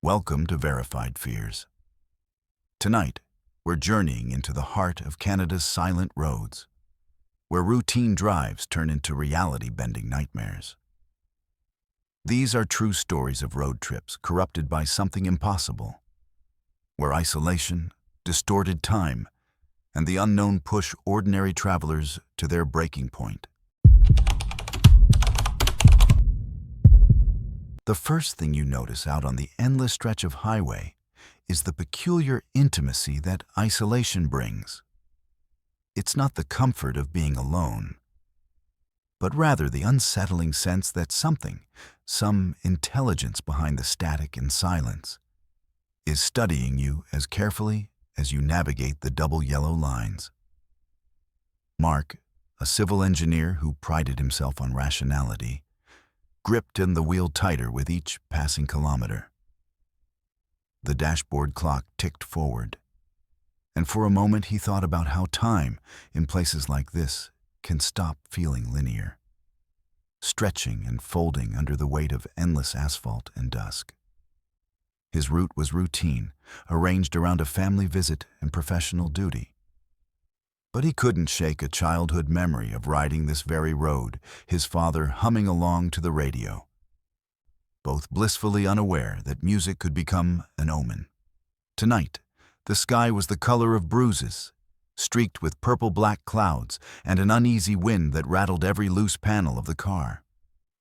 Welcome to Verified Fears. Tonight, we're journeying into the heart of Canada's silent roads, where routine drives turn into reality-bending nightmares. These are true stories of road trips corrupted by something impossible, where isolation, distorted time, and the unknown push ordinary travelers to their breaking point. The first thing you notice out on the endless stretch of highway is the peculiar intimacy that isolation brings. It's not the comfort of being alone, but rather the unsettling sense that some intelligence behind the static and silence, is studying you as carefully as you navigate the double yellow lines. Mark, a civil engineer who prided himself on rationality, gripped in the wheel tighter with each passing kilometer. The dashboard clock ticked forward, and for a moment he thought about how time, in places like this, can stop feeling linear, stretching and folding under the weight of endless asphalt and dusk. His route was routine, arranged around a family visit and professional duty. But he couldn't shake a childhood memory of riding this very road, his father humming along to the radio, both blissfully unaware that music could become an omen. Tonight, the sky was the color of bruises, streaked with purple-black clouds and an uneasy wind that rattled every loose panel of the car.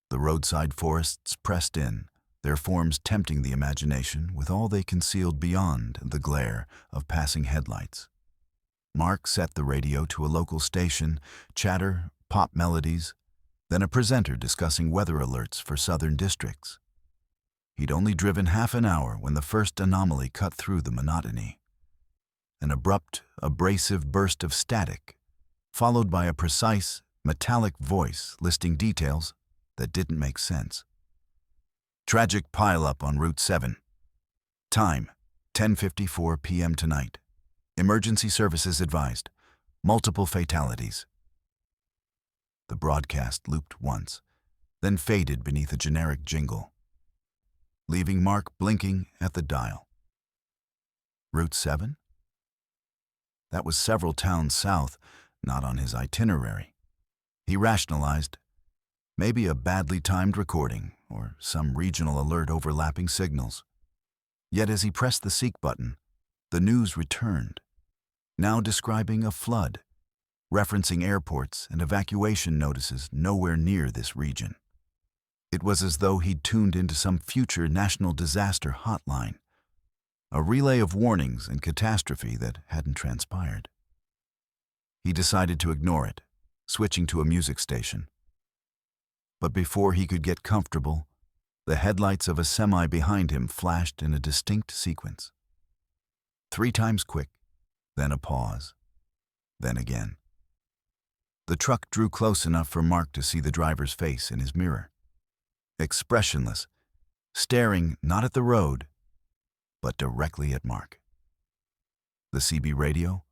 The roadside forests pressed in, their forms tempting the imagination with all they concealed beyond the glare of passing headlights. Mark set the radio to a local station, chatter, pop melodies, then a presenter discussing weather alerts for southern districts. He'd only driven half an hour when the first anomaly cut through the monotony. An abrupt, abrasive burst of static, followed by a precise, metallic voice listing details that didn't make sense. Tragic pileup on Route 7. Time, 10:54 p.m. tonight. Emergency services advised. Multiple fatalities. The broadcast looped once, then faded beneath a generic jingle, leaving Mark blinking at the dial. Route 7? That was several towns south, not on his itinerary. He rationalized. Maybe a badly timed recording, or some regional alert overlapping signals. Yet as he pressed the seek button, the news returned, now describing a flood, referencing airports and evacuation notices nowhere near this region. It was as though he'd tuned into some future national disaster hotline, a relay of warnings and catastrophe that hadn't transpired. He decided to ignore it, switching to a music station. But before he could get comfortable, the headlights of a semi behind him flashed in a distinct sequence. 3 times quick, then a pause, then again. The truck drew close enough for Mark to see the driver's face in his mirror, expressionless, staring not at the road, but directly at Mark. The CB radio,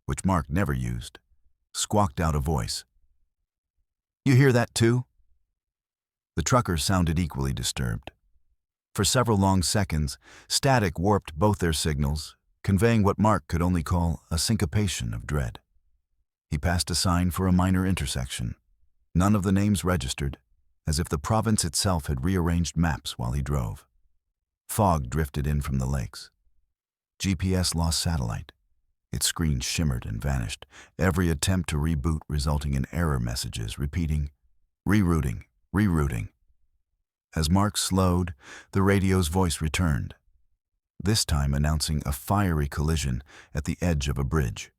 which Mark never used, squawked out a voice. "You hear that too?" The trucker sounded equally disturbed. For several long seconds, static warped both their signals, conveying what Mark could only call a syncopation of dread. He passed a sign for a minor intersection, none of the names registered, as if the province itself had rearranged maps while he drove. Fog drifted in from the lakes. GPS lost satellite. Its screen shimmered and vanished, every attempt to reboot resulting in error messages repeating, "Rerouting, rerouting." As Mark slowed, the radio's voice returned, this time announcing a fiery collision at the edge of a bridge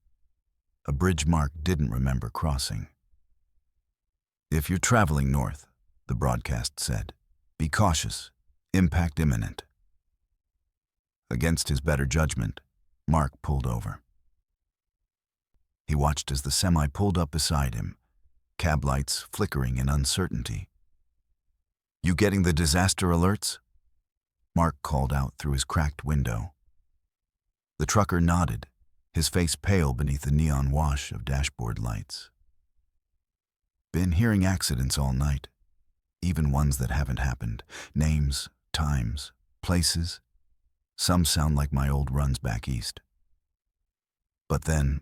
Mark didn't remember crossing. "If you're traveling north," the broadcast said, "be cautious, impact imminent." Against his better judgment, Mark pulled over. He watched as the semi pulled up beside him, cab lights flickering in uncertainty. "You getting the disaster alerts?" Mark called out through his cracked window. The trucker nodded, his face pale beneath the neon wash of dashboard lights. "Been hearing accidents all night, even ones that haven't happened. Names, times, places, Some sound like my old runs back east. But then,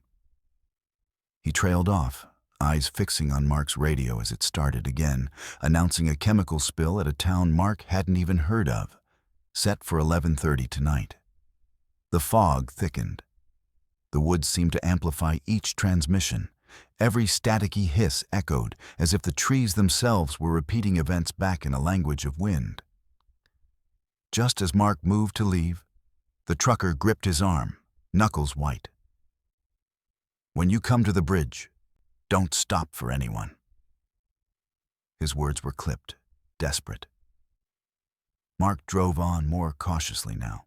he trailed off, eyes fixing on Mark's radio as it started again, announcing a chemical spill at a town Mark hadn't even heard of, set for 11:30 tonight. The fog thickened. The woods seemed to amplify each transmission. Every staticky hiss echoed, as if the trees themselves were repeating events back in a language of wind. Just as Mark moved to leave, the trucker gripped his arm, knuckles white. "When you come to the bridge, don't stop for anyone." His words were clipped, desperate. Mark drove on more cautiously now.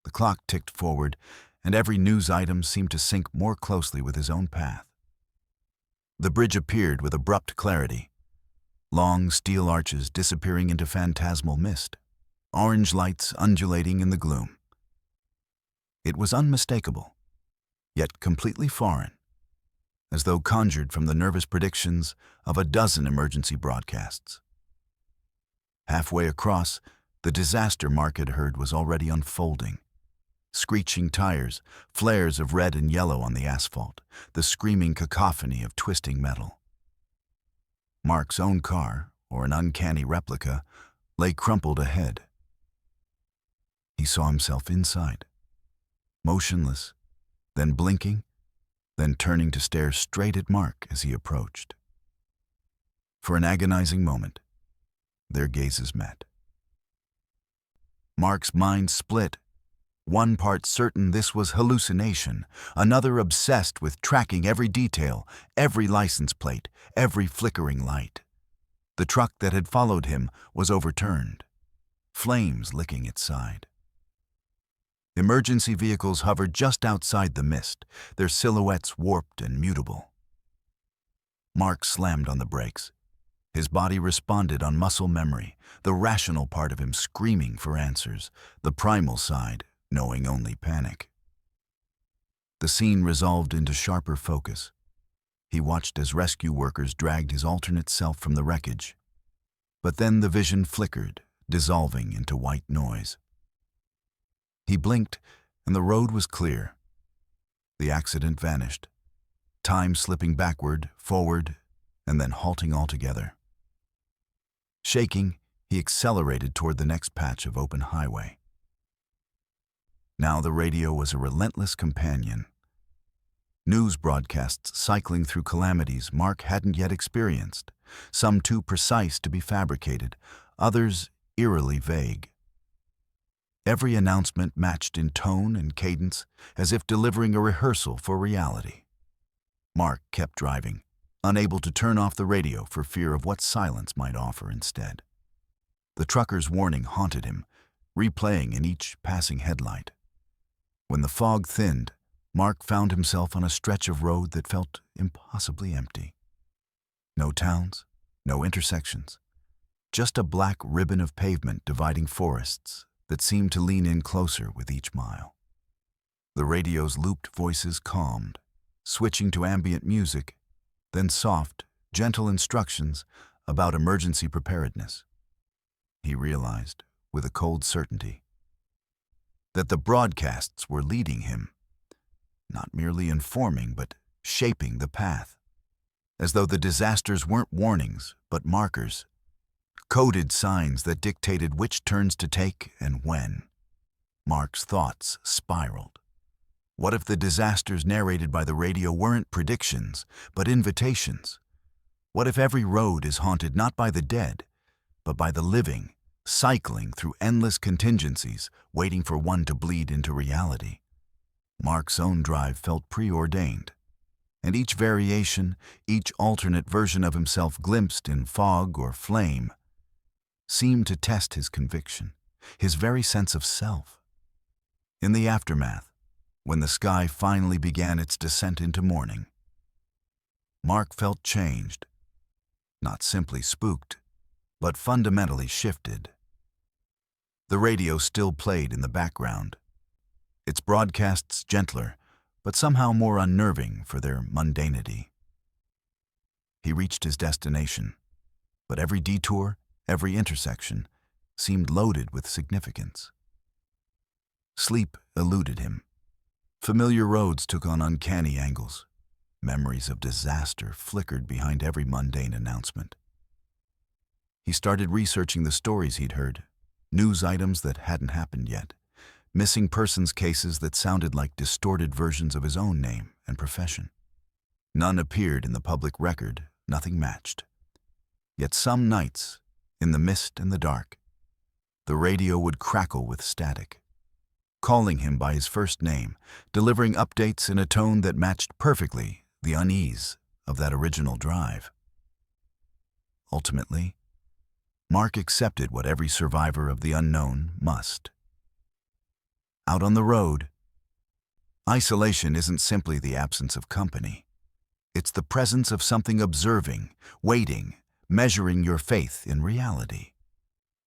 The clock ticked forward, and every news item seemed to sync more closely with his own path. The bridge appeared with abrupt clarity, long steel arches disappearing into phantasmal mist, orange lights undulating in the gloom. It was unmistakable, yet completely foreign, as though conjured from the nervous predictions of a dozen emergency broadcasts. Halfway across, the disaster Mark had heard was already unfolding. Screeching tires, flares of red and yellow on the asphalt, the screaming cacophony of twisting metal. Mark's own car, or an uncanny replica, lay crumpled ahead. He saw himself inside, motionless, then blinking, then turning to stare straight at Mark as he approached. For an agonizing moment, their gazes met. Mark's mind split, one part certain this was hallucination, another obsessed with tracking every detail, every license plate, every flickering light. The truck that had followed him was overturned, flames licking its side. Emergency vehicles hovered just outside the mist, their silhouettes warped and mutable. Mark slammed on the brakes. His body responded on muscle memory, the rational part of him screaming for answers, the primal side knowing only panic. The scene resolved into sharper focus. He watched as rescue workers dragged his alternate self from the wreckage. But then the vision flickered, dissolving into white noise. He blinked, and the road was clear. The accident vanished, time slipping backward, forward, and then halting altogether. Shaking, he accelerated toward the next patch of open highway. Now the radio was a relentless companion. News broadcasts cycling through calamities Mark hadn't yet experienced, some too precise to be fabricated, others eerily vague. Every announcement matched in tone and cadence, as if delivering a rehearsal for reality. Mark kept driving, unable to turn off the radio for fear of what silence might offer instead. The trucker's warning haunted him, replaying in each passing headlight. When the fog thinned, Mark found himself on a stretch of road that felt impossibly empty. No towns, no intersections, just a black ribbon of pavement dividing forests that seemed to lean in closer with each mile. The radio's looped voices calmed, switching to ambient music, then soft, gentle instructions about emergency preparedness. He realized, with a cold certainty, that the broadcasts were leading him, not merely informing but shaping the path, as though the disasters weren't warnings but markers, coded signs that dictated which turns to take and when. Mark's thoughts spiraled. What if the disasters narrated by the radio weren't predictions, but invitations? What if every road is haunted not by the dead, but by the living, cycling through endless contingencies, waiting for one to bleed into reality? Mark's own drive felt preordained, and each variation, each alternate version of himself glimpsed in fog or flame, seemed to test his conviction, his very sense of self. In the aftermath, when the sky finally began its descent into morning, Mark felt changed, not simply spooked, but fundamentally shifted. The radio still played in the background, its broadcasts gentler, but somehow more unnerving for their mundanity. He reached his destination, but every detour, every intersection, seemed loaded with significance. Sleep eluded him. Familiar roads took on uncanny angles. Memories of disaster flickered behind every mundane announcement. He started researching the stories he'd heard, news items that hadn't happened yet, missing persons cases that sounded like distorted versions of his own name and profession. None appeared in the public record, nothing matched. Yet some nights, in the mist and the dark, the radio would crackle with static, calling him by his first name, delivering updates in a tone that matched perfectly the unease of that original drive. Ultimately, Mark accepted what every survivor of the unknown must. Out on the road, isolation isn't simply the absence of company. It's the presence of something observing, waiting, measuring your faith in reality.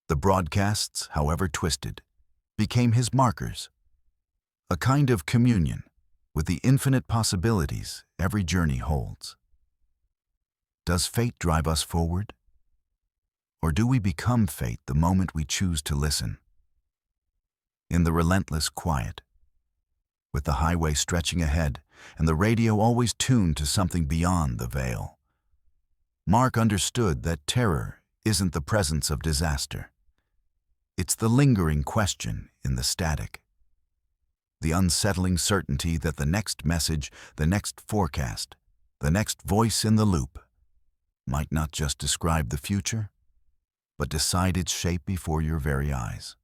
The broadcasts, however twisted, became his markers, a kind of communion with the infinite possibilities every journey holds. Does fate drive us forward? Or do we become fate the moment we choose to listen? In the relentless quiet, with the highway stretching ahead and the radio always tuned to something beyond the veil, Mark understood that terror isn't the presence of disaster. It's the lingering question in the static. The unsettling certainty that the next message, the next forecast, the next voice in the loop might not just describe the future, but decide its shape before your very eyes.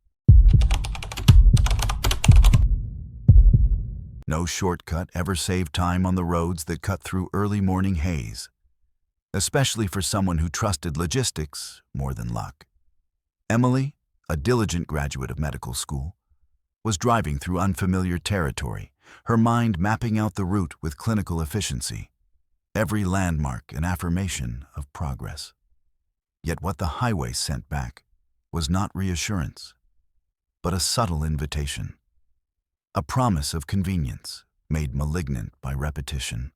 No shortcut ever saved time on the roads that cut through early morning haze, especially for someone who trusted logistics more than luck. Emily, a diligent graduate of medical school, was driving through unfamiliar territory, her mind mapping out the route with clinical efficiency, every landmark an affirmation of progress. Yet what the highway sent back was not reassurance, but a subtle invitation, a promise of convenience made malignant by repetition.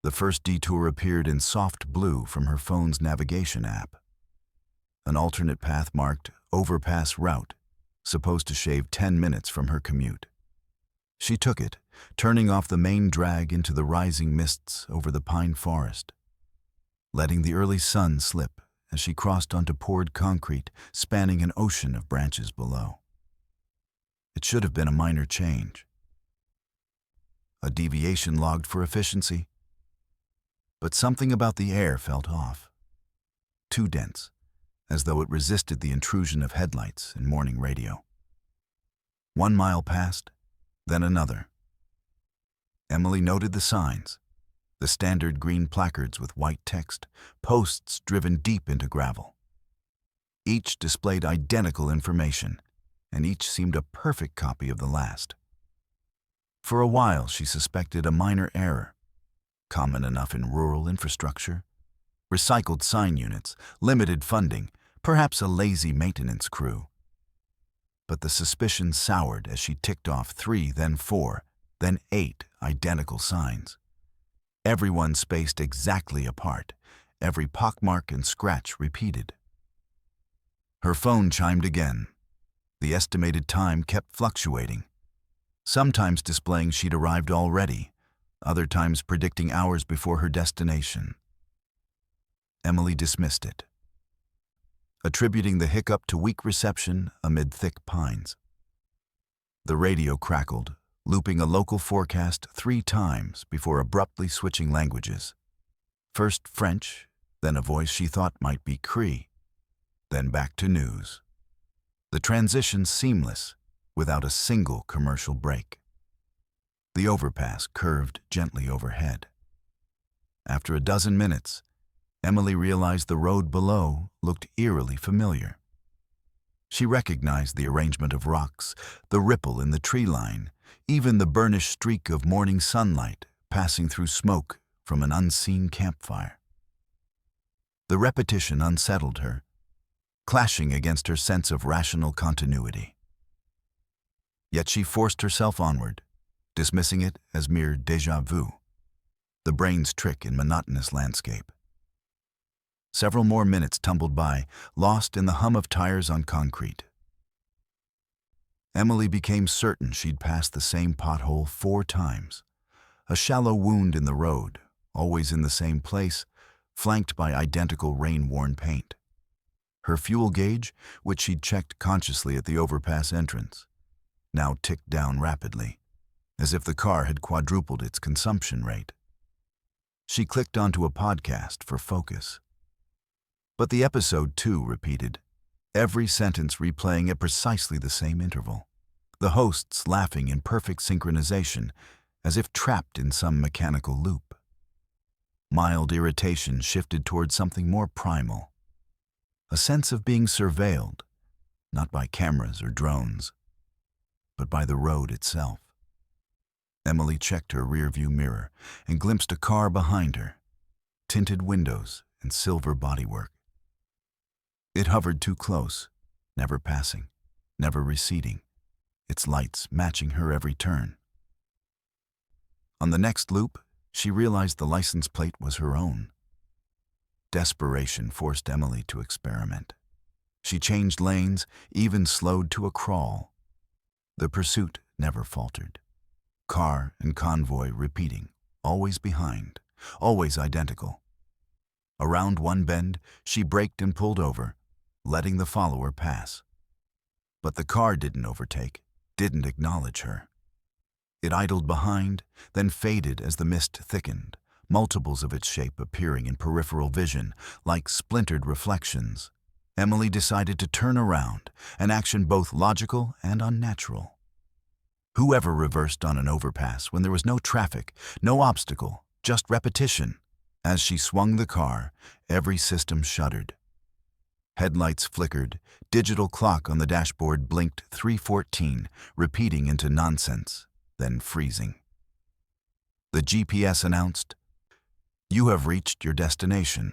The first detour appeared in soft blue from her phone's navigation app. An alternate path marked overpass route, supposed to shave 10 minutes from her commute. She took it, turning off the main drag into the rising mists over the pine forest, letting the early sun slip as she crossed onto poured concrete spanning an ocean of branches below. It should have been a minor change, a deviation logged for efficiency, but something about the air felt off, too dense, as though it resisted the intrusion of headlights and morning radio. 1 mile passed, then another. Emily noted the signs, the standard green placards with white text, posts driven deep into gravel. Each displayed identical information, and each seemed a perfect copy of the last. For a while, she suspected a minor error, common enough in rural infrastructure, recycled sign units, limited funding, perhaps a lazy maintenance crew. But the suspicion soured as she ticked off 3, then 4, then 8 identical signs. Everyone spaced exactly apart, every pockmark and scratch repeated. Her phone chimed again. The estimated time kept fluctuating, sometimes displaying she'd arrived already, other times predicting hours before her destination. Emily dismissed it, attributing the hiccup to weak reception amid thick pines. The radio crackled, looping a local forecast 3 times before abruptly switching languages. First French, then a voice she thought might be Cree, then back to news. The transition seamless, without a single commercial break. The overpass curved gently overhead. After a dozen minutes, Emily realized the road below looked eerily familiar. She recognized the arrangement of rocks, the ripple in the tree line, even the burnished streak of morning sunlight passing through smoke from an unseen campfire. The repetition unsettled her, clashing against her sense of rational continuity. Yet she forced herself onward, dismissing it as mere déjà vu, the brain's trick in monotonous landscape. Several more minutes tumbled by, lost in the hum of tires on concrete. Emily became certain she'd passed the same pothole 4 times. A shallow wound in the road, always in the same place, flanked by identical rain-worn paint. Her fuel gauge, which she'd checked consciously at the overpass entrance, now ticked down rapidly, as if the car had quadrupled its consumption rate. She clicked onto a podcast for focus. But the episode, too, repeated, every sentence replaying at precisely the same interval, the hosts laughing in perfect synchronization, as if trapped in some mechanical loop. Mild irritation shifted toward something more primal, a sense of being surveilled, not by cameras or drones, but by the road itself. Emily checked her rearview mirror and glimpsed a car behind her, tinted windows and silver bodywork. It hovered too close, never passing, never receding, its lights matching her every turn. On the next loop, she realized the license plate was her own. Desperation forced Emily to experiment. She changed lanes, even slowed to a crawl. The pursuit never faltered. Car and convoy repeating, always behind, always identical. Around one bend, she braked and pulled over, letting the follower pass. But the car didn't overtake, didn't acknowledge her. It idled behind, then faded as the mist thickened, multiples of its shape appearing in peripheral vision like splintered reflections. Emily decided to turn around, an action both logical and unnatural. Whoever reversed on an overpass when there was no traffic, no obstacle, just repetition? As she swung the car, every system shuddered. Headlights flickered, digital clock on the dashboard blinked 3:14, repeating into nonsense, then freezing. The GPS announced, "You have reached your destination,"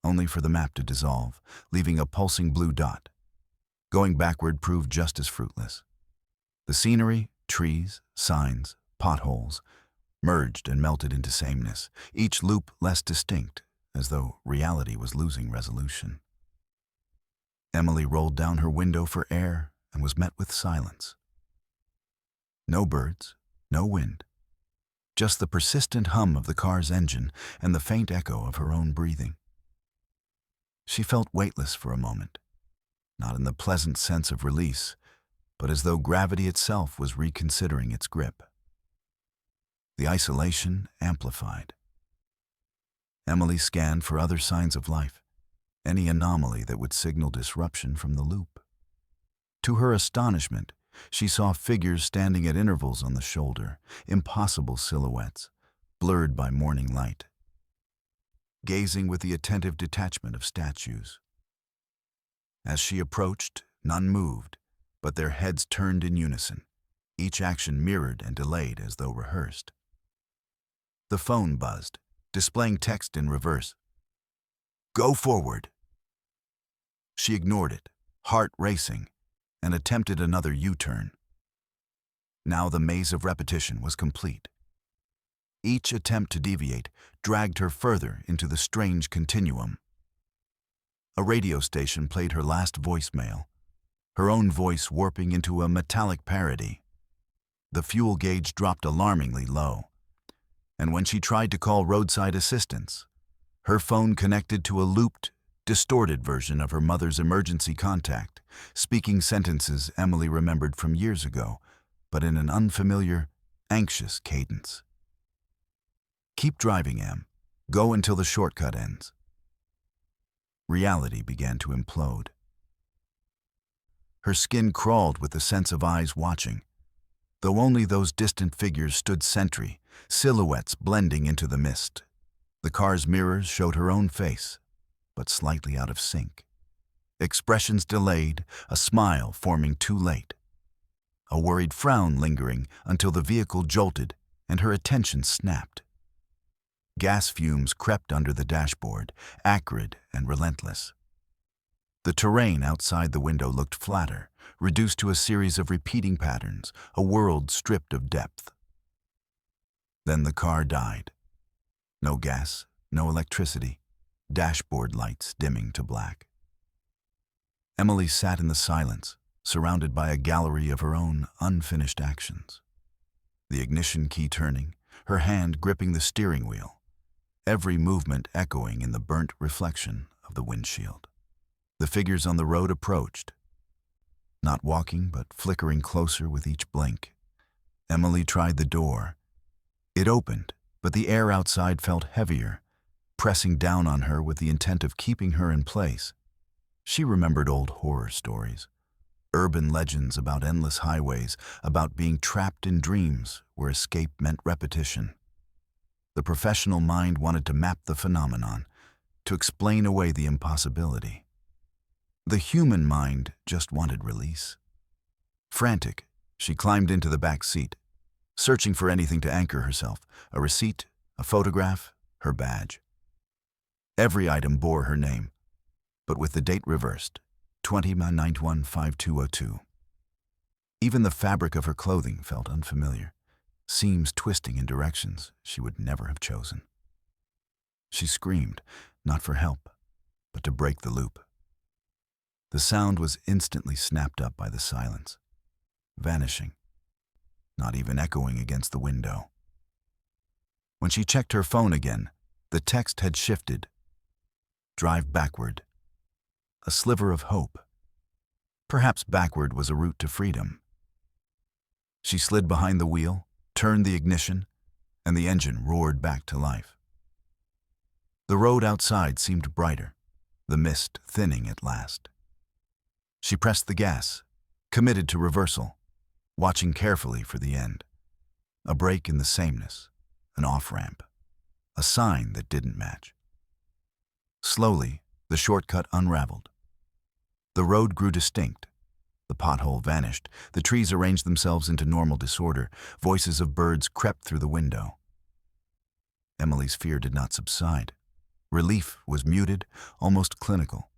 only for the map to dissolve, leaving a pulsing blue dot. Going backward proved just as fruitless. The scenery, trees, signs, potholes, merged and melted into sameness, each loop less distinct, as though reality was losing resolution. Emily rolled down her window for air and was met with silence. No birds, no wind, just the persistent hum of the car's engine and the faint echo of her own breathing. She felt weightless for a moment, not in the pleasant sense of release, but as though gravity itself was reconsidering its grip. The isolation amplified. Emily scanned for other signs of life, any anomaly that would signal disruption from the loop. To her astonishment, she saw figures standing at intervals on the shoulder, impossible silhouettes, blurred by morning light, gazing with the attentive detachment of statues. As she approached, none moved, but their heads turned in unison, each action mirrored and delayed as though rehearsed. The phone buzzed, displaying text in reverse. "Go forward." She ignored it, heart racing, and attempted another U-turn. Now the maze of repetition was complete. Each attempt to deviate dragged her further into the strange continuum. A radio station played her last voicemail, her own voice warping into a metallic parody. The fuel gauge dropped alarmingly low, and when she tried to call roadside assistance, her phone connected to a looped, distorted version of her mother's emergency contact, speaking sentences Emily remembered from years ago, but in an unfamiliar, anxious cadence. "Keep driving, Em. Go until the shortcut ends." Reality began to implode. Her skin crawled with the sense of eyes watching, though only those distant figures stood sentry, silhouettes blending into the mist. The car's mirrors showed her own face, but slightly out of sync. Expressions delayed, a smile forming too late. A worried frown lingering until the vehicle jolted and her attention snapped. Gas fumes crept under the dashboard, acrid and relentless. The terrain outside the window looked flatter, reduced to a series of repeating patterns, a world stripped of depth. Then the car died. No gas, no electricity, dashboard lights dimming to black. Emily sat in the silence, surrounded by a gallery of her own unfinished actions. The ignition key turning, her hand gripping the steering wheel, every movement echoing in the burnt reflection of the windshield. The figures on the road approached, not walking but flickering closer with each blink. Emily tried the door. It opened, but the air outside felt heavier, pressing down on her with the intent of keeping her in place. She remembered old horror stories, urban legends about endless highways, about being trapped in dreams where escape meant repetition. The professional mind wanted to map the phenomenon, to explain away the impossibility. The human mind just wanted release. Frantic, she climbed into the back seat, searching for anything to anchor herself, a receipt, a photograph, her badge. Every item bore her name, but with the date reversed, 20/9/1/5202. Even the fabric of her clothing felt unfamiliar, seams twisting in directions she would never have chosen. She screamed, not for help, but to break the loop. The sound was instantly snapped up by the silence, vanishing, not even echoing against the window. When she checked her phone again, the text had shifted. Drive backward. A sliver of hope. Perhaps backward was a route to freedom. She slid behind the wheel, turned the ignition, and the engine roared back to life. The road outside seemed brighter, the mist thinning at last. She pressed the gas, committed to reversal, watching carefully for the end. A break in the sameness, an off-ramp, a sign that didn't match. Slowly, the shortcut unraveled. The road grew distinct. The pothole vanished. The trees arranged themselves into normal disorder. Voices of birds crept through the window. Emily's fear did not subside. Relief was muted, almost clinical.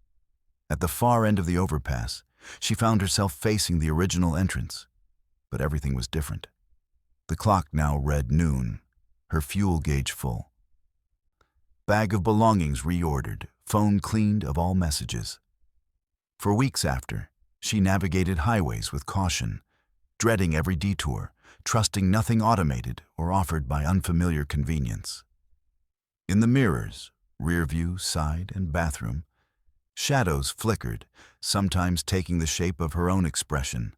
At the far end of the overpass, she found herself facing the original entrance, but everything was different. The clock now read noon, her fuel gauge full. Bag of belongings reordered, phone cleaned of all messages. For weeks after, she navigated highways with caution, dreading every detour, trusting nothing automated or offered by unfamiliar convenience. In the mirrors, rear view, side, and bathroom, shadows flickered, sometimes taking the shape of her own expression,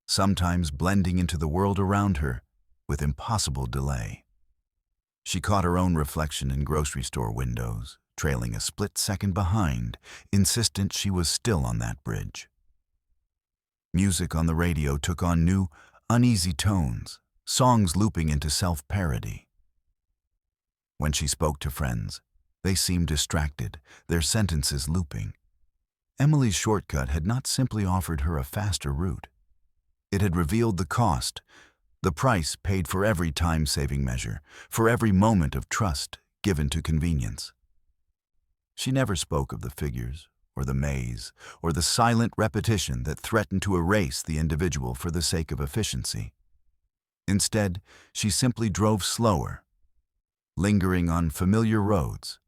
sometimes blending into the world around her with impossible delay. She caught her own reflection in grocery store windows, trailing a split second behind, insistent she was still on that bridge. Music on the radio took on new, uneasy tones, songs looping into self-parody. When she spoke to friends, they seemed distracted, their sentences looping. Emily's shortcut had not simply offered her a faster route. It had revealed the cost, the price paid for every time-saving measure, for every moment of trust given to convenience. She never spoke of the figures, or the maze, or the silent repetition that threatened to erase the individual for the sake of efficiency. Instead, she simply drove slower, lingering on familiar roads,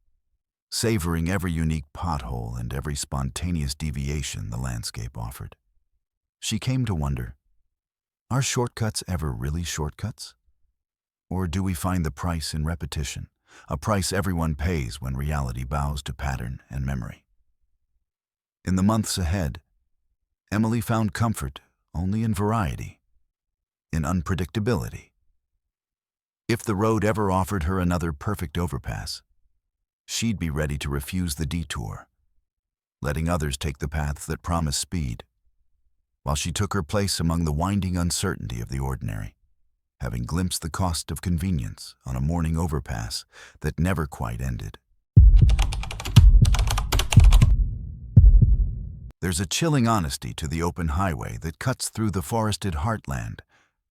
savoring every unique pothole and every spontaneous deviation the landscape offered. She came to wonder, are shortcuts ever really shortcuts? Or do we find the price in repetition, a price everyone pays when reality bows to pattern and memory? In the months ahead, Emily found comfort only in variety, in unpredictability. If the road ever offered her another perfect overpass, she'd be ready to refuse the detour, letting others take the paths that promise speed, while she took her place among the winding uncertainty of the ordinary, having glimpsed the cost of convenience on a morning overpass that never quite ended. There's a chilling honesty to the open highway that cuts through the forested heartland,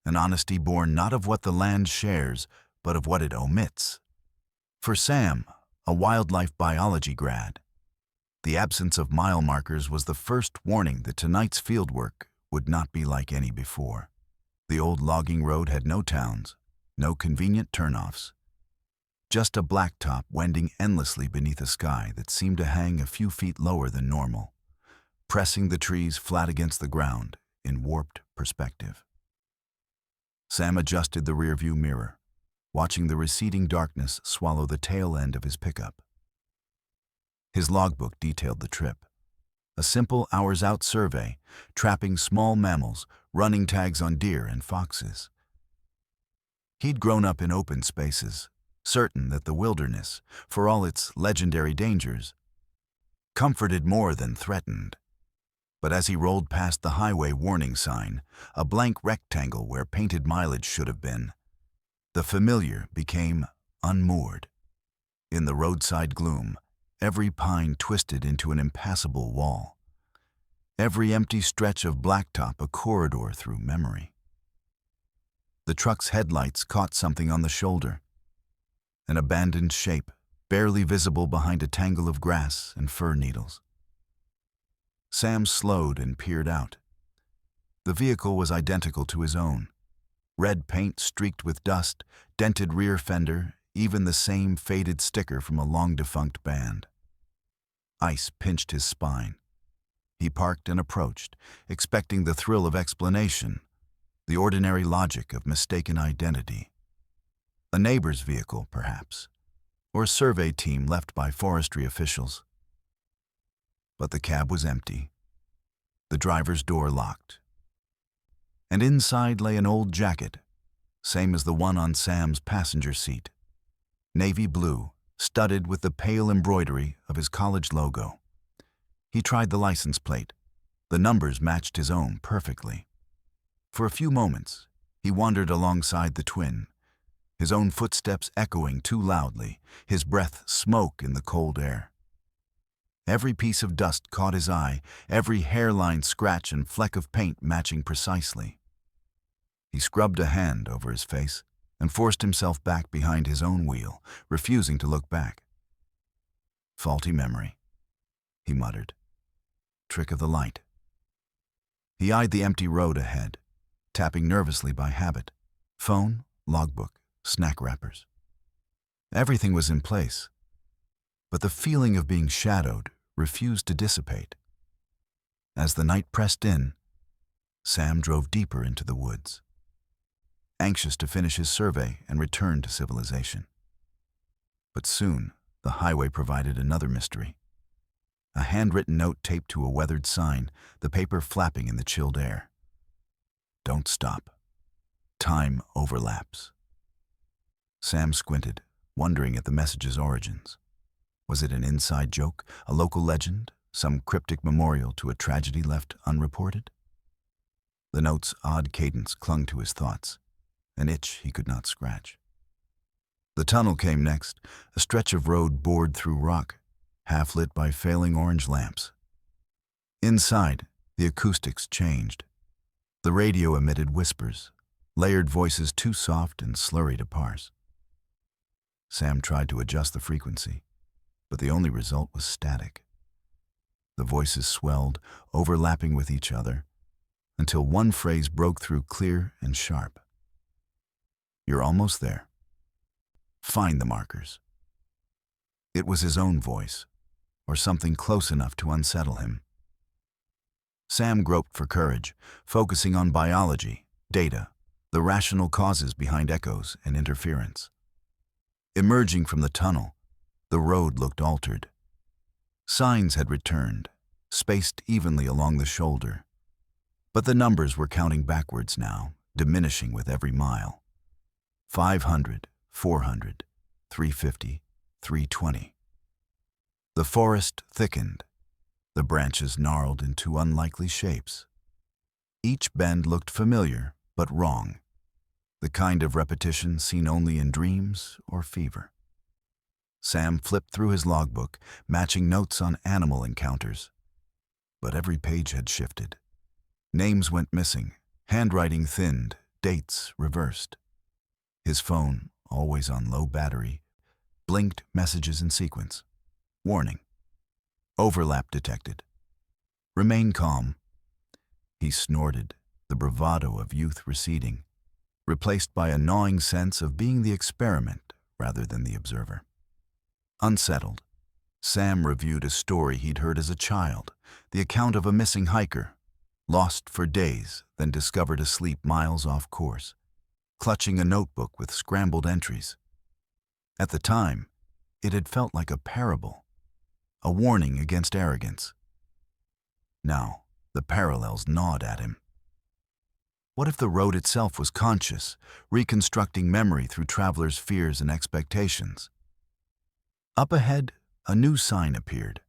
an honesty born not of what the land shares, but of what it omits. For Sam, a wildlife biology grad, the absence of mile markers was the first warning that tonight's fieldwork would not be like any before. The old logging road had no towns, no convenient turnoffs, just a blacktop wending endlessly beneath a sky that seemed to hang a few feet lower than normal, pressing the trees flat against the ground in warped perspective. Sam adjusted the rearview mirror, watching the receding darkness swallow the tail end of his pickup. His logbook detailed the trip. A simple hours-out survey, trapping small mammals, running tags on deer and foxes. He'd grown up in open spaces, certain that the wilderness, for all its legendary dangers, comforted more than threatened. But as he rolled past the highway warning sign, a blank rectangle where painted mileage should have been, the familiar became unmoored. In the roadside gloom, every pine twisted into an impassable wall. Every empty stretch of blacktop a corridor through memory. The truck's headlights caught something on the shoulder, an abandoned shape, barely visible behind a tangle of grass and fir needles. Sam slowed and peered out. The vehicle was identical to his own. Red paint streaked with dust, dented rear fender, even the same faded sticker from a long-defunct band. Ice pinched his spine. He parked and approached, expecting the thrill of explanation, the ordinary logic of mistaken identity. A neighbor's vehicle, perhaps, or a survey team left by forestry officials. But the cab was empty, the driver's door locked, and inside lay an old jacket, same as the one on Sam's passenger seat, navy blue, studded with the pale embroidery of his college logo. He tried the license plate. The numbers matched his own perfectly. For a few moments, he wandered alongside the twin, his own footsteps echoing too loudly, his breath smoke in the cold air. Every piece of dust caught his eye, every hairline scratch and fleck of paint matching precisely. He scrubbed a hand over his face and forced himself back behind his own wheel, refusing to look back. Faulty memory, he muttered. Trick of the light. He eyed the empty road ahead, tapping nervously by habit. Phone, logbook, snack wrappers. Everything was in place, but the feeling of being shadowed refused to dissipate. As the night pressed in, Sam drove deeper into the woods, anxious to finish his survey and return to civilization. But soon, the highway provided another mystery. A handwritten note taped to a weathered sign, the paper flapping in the chilled air. Don't stop. Time overlaps. Sam squinted, wondering at the message's origins. Was it an inside joke, a local legend, some cryptic memorial to a tragedy left unreported? The note's odd cadence clung to his thoughts, an itch he could not scratch. The tunnel came next, a stretch of road bored through rock, half lit by failing orange lamps. Inside, the acoustics changed. The radio emitted whispers, layered voices too soft and slurry to parse. Sam tried to adjust the frequency, but the only result was static. The voices swelled, overlapping with each other, until one phrase broke through clear and sharp. You're almost there. Find the markers. It was his own voice, or something close enough to unsettle him. Sam groped for courage, focusing on biology, data, the rational causes behind echoes and interference. Emerging from the tunnel, the road looked altered. Signs had returned, spaced evenly along the shoulder. But the numbers were counting backwards now, diminishing with every mile. 500, 400, 350, 320. The forest thickened. The branches gnarled into unlikely shapes. Each bend looked familiar, but wrong. The kind of repetition seen only in dreams or fever. Sam flipped through his logbook, matching notes on animal encounters. But every page had shifted. Names went missing, handwriting thinned, dates reversed. His phone, always on low battery, blinked messages in sequence. Warning. Overlap detected. Remain calm. He snorted, the bravado of youth receding, replaced by a gnawing sense of being the experiment rather than the observer. Unsettled, Sam reviewed a story he'd heard as a child, the account of a missing hiker, lost for days, then discovered asleep miles off course, clutching a notebook with scrambled entries. At the time, it had felt like a parable, a warning against arrogance. Now, the parallels gnawed at him. What if the road itself was conscious, reconstructing memory through travelers' fears and expectations? Up ahead, a new sign appeared,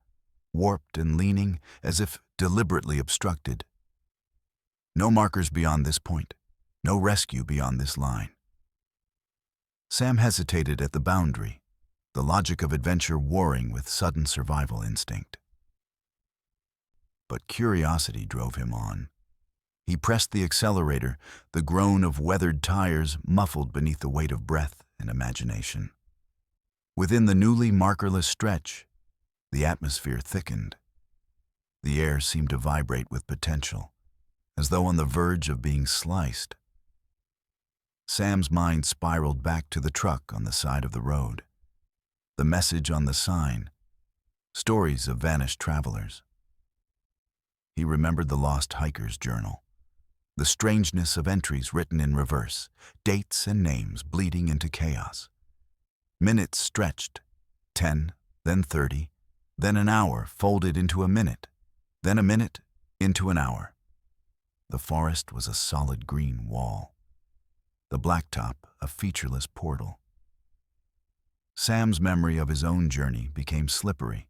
warped and leaning as if deliberately obstructed. No markers beyond this point, no rescue beyond this line. Sam hesitated at the boundary, the logic of adventure warring with sudden survival instinct. But curiosity drove him on. He pressed the accelerator, the groan of weathered tires muffled beneath the weight of breath and imagination. Within the newly markerless stretch, the atmosphere thickened. The air seemed to vibrate with potential, as though on the verge of being sliced. Sam's mind spiraled back to the truck on the side of the road. The message on the sign, stories of vanished travelers. He remembered the lost hiker's journal, the strangeness of entries written in reverse, dates and names bleeding into chaos. Minutes stretched, 10, then 30, then an hour folded into a minute, then a minute into an hour. The forest was a solid green wall, the blacktop a featureless portal. Sam's memory of his own journey became slippery.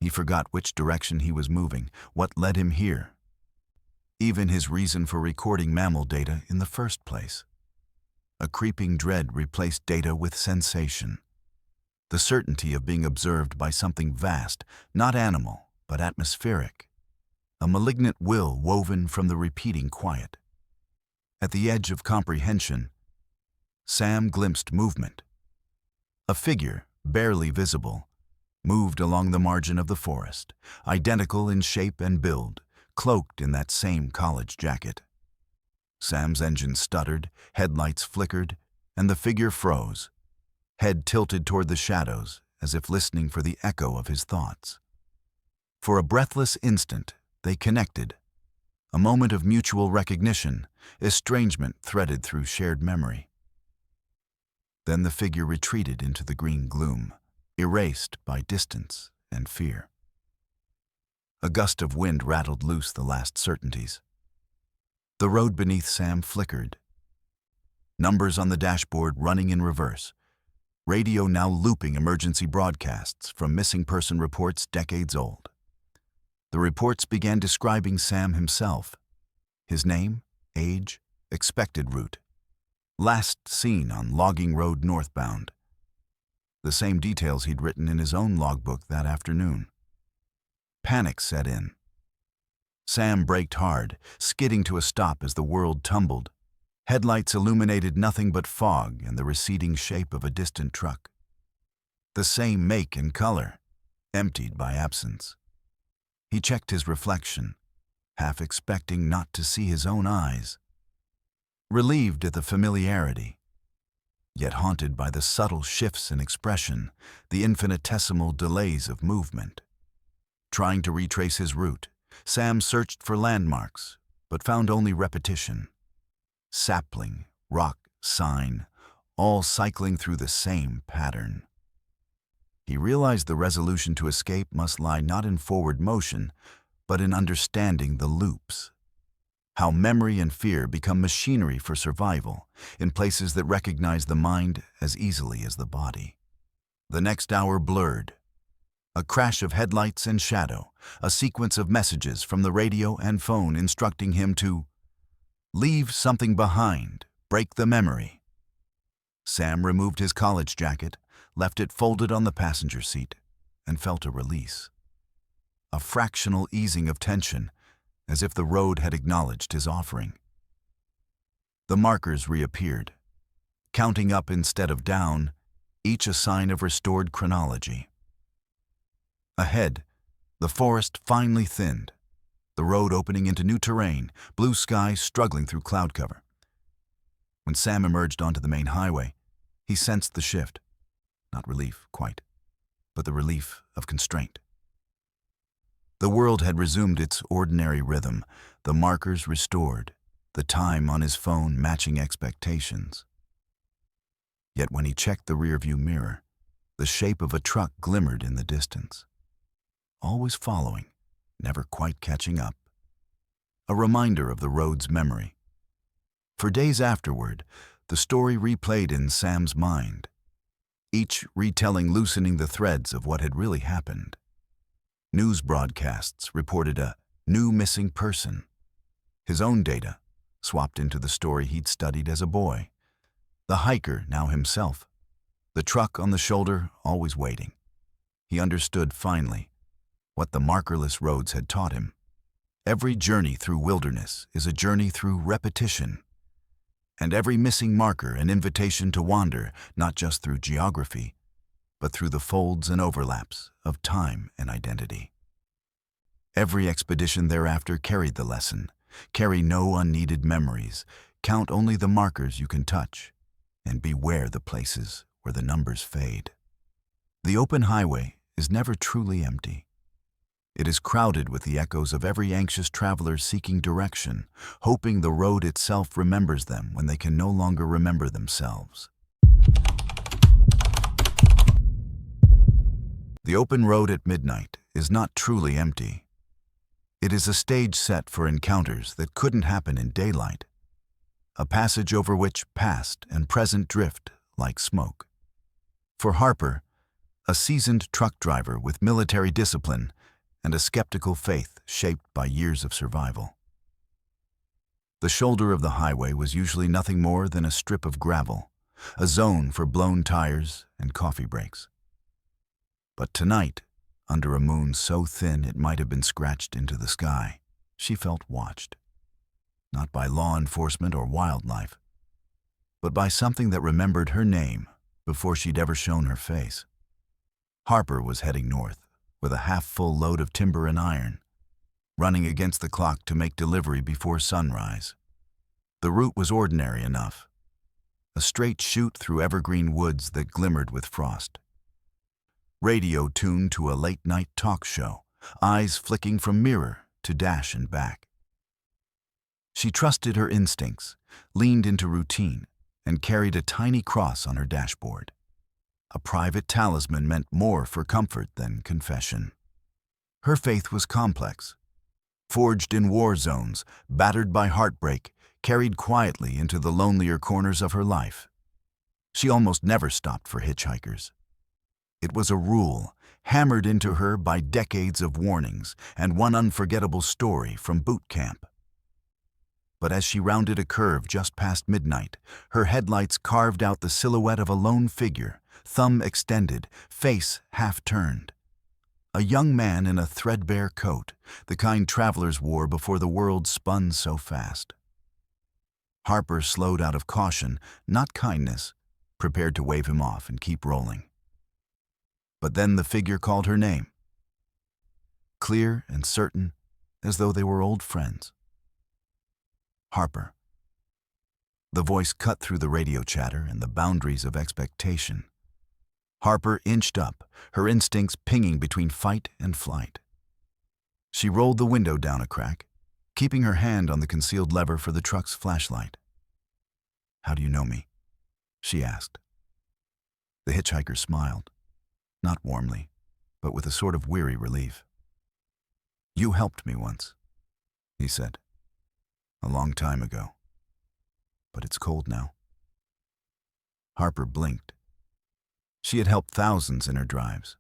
He forgot which direction he was moving, what led him here, even his reason for recording mammal data in the first place. A creeping dread replaced data with sensation, the certainty of being observed by something vast, not animal, but atmospheric, a malignant will woven from the repeating quiet. At the edge of comprehension, Sam glimpsed movement. A figure, barely visible, moved along the margin of the forest, identical in shape and build, cloaked in that same college jacket. Sam's engine stuttered, headlights flickered, and the figure froze, head tilted toward the shadows as if listening for the echo of his thoughts. For a breathless instant, they connected. A moment of mutual recognition, estrangement threaded through shared memory. Then the figure retreated into the green gloom, erased by distance and fear. A gust of wind rattled loose the last certainties. The road beneath Sam flickered. Numbers on the dashboard running in reverse. Radio now looping emergency broadcasts from missing person reports decades old. The reports began describing Sam himself. His name, age, expected route. Last seen on logging road northbound. The same details he'd written in his own logbook that afternoon. Panic set in. Sam braked hard, skidding to a stop as the world tumbled. Headlights illuminated nothing but fog and the receding shape of a distant truck. The same make and color, emptied by absence. He checked his reflection, half expecting not to see his own eyes. Relieved at the familiarity, yet haunted by the subtle shifts in expression, the infinitesimal delays of movement. Trying to retrace his route, Sam searched for landmarks, but found only repetition. Sapling, rock, sign, all cycling through the same pattern. He realized the resolution to escape must lie not in forward motion, but in understanding the loops. How memory and fear become machinery for survival in places that recognize the mind as easily as the body. The next hour blurred. A crash of headlights and shadow, a sequence of messages from the radio and phone instructing him to leave something behind, break the memory. Sam removed his college jacket, left it folded on the passenger seat, and felt a release. A fractional easing of tension, as if the road had acknowledged his offering. The markers reappeared, counting up instead of down, each a sign of restored chronology. Ahead, the forest finally thinned, the road opening into new terrain, blue sky struggling through cloud cover. When Sam emerged onto the main highway, he sensed the shift. Not relief, quite, but the relief of constraint. The world had resumed its ordinary rhythm, the markers restored, the time on his phone matching expectations. Yet when he checked the rearview mirror, the shape of a truck glimmered in the distance. Always following, never quite catching up. A reminder of the road's memory. For days afterward, the story replayed in Sam's mind, each retelling loosening the threads of what had really happened. News broadcasts reported a new missing person. His own data swapped into the story he'd studied as a boy. The hiker now himself. The truck on the shoulder always waiting. He understood finally what the markerless roads had taught him. Every journey through wilderness is a journey through repetition. And every missing marker an invitation to wander, not just through geography, but through the folds and overlaps of time and identity. Every expedition thereafter carried the lesson: carry no unneeded memories, count only the markers you can touch, and beware the places where the numbers fade. The open highway is never truly empty. It is crowded with the echoes of every anxious traveler seeking direction, hoping the road itself remembers them when they can no longer remember themselves. The open road at midnight is not truly empty. It is a stage set for encounters that couldn't happen in daylight, a passage over which past and present drift like smoke. For Harper, a seasoned truck driver with military discipline and a skeptical faith shaped by years of survival. The shoulder of the highway was usually nothing more than a strip of gravel, a zone for blown tires and coffee breaks. But tonight, under a moon so thin it might have been scratched into the sky, she felt watched. Not by law enforcement or wildlife, but by something that remembered her name before she'd ever shown her face. Harper was heading north, with a half-full load of timber and iron, running against the clock to make delivery before sunrise. The route was ordinary enough, a straight chute through evergreen woods that glimmered with frost. Radio tuned to a late-night talk show, eyes flicking from mirror to dash and back. She trusted her instincts, leaned into routine, and carried a tiny cross on her dashboard. A private talisman meant more for comfort than confession. Her faith was complex. Forged in war zones, battered by heartbreak, carried quietly into the lonelier corners of her life. She almost never stopped for hitchhikers. It was a rule, hammered into her by decades of warnings and one unforgettable story from boot camp. But as she rounded a curve just past midnight, her headlights carved out the silhouette of a lone figure, thumb extended, face half-turned. A young man in a threadbare coat, the kind travelers wore before the world spun so fast. Harper slowed out of caution, not kindness, prepared to wave him off and keep rolling. But then the figure called her name, clear and certain, as though they were old friends. Harper. The voice cut through the radio chatter and the boundaries of expectation. Harper inched up, her instincts pinging between fight and flight. She rolled the window down a crack, keeping her hand on the concealed lever for the truck's flashlight. "How do you know me?" she asked. The hitchhiker smiled, not warmly, but with a sort of weary relief. "You helped me once," he said. "A long time ago. But it's cold now." Harper blinked. She had helped thousands in her drives.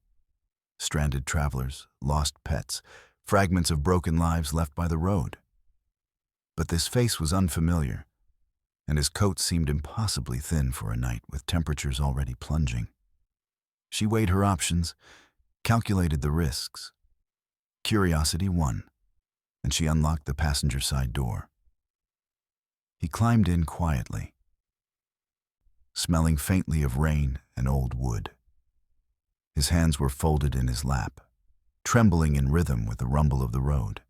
Stranded travelers, lost pets, fragments of broken lives left by the road. But this face was unfamiliar, and his coat seemed impossibly thin for a night with temperatures already plunging. She weighed her options, calculated the risks. Curiosity won, and she unlocked the passenger side door. He climbed in quietly, smelling faintly of rain and old wood. His hands were folded in his lap, trembling in rhythm with the rumble of the road.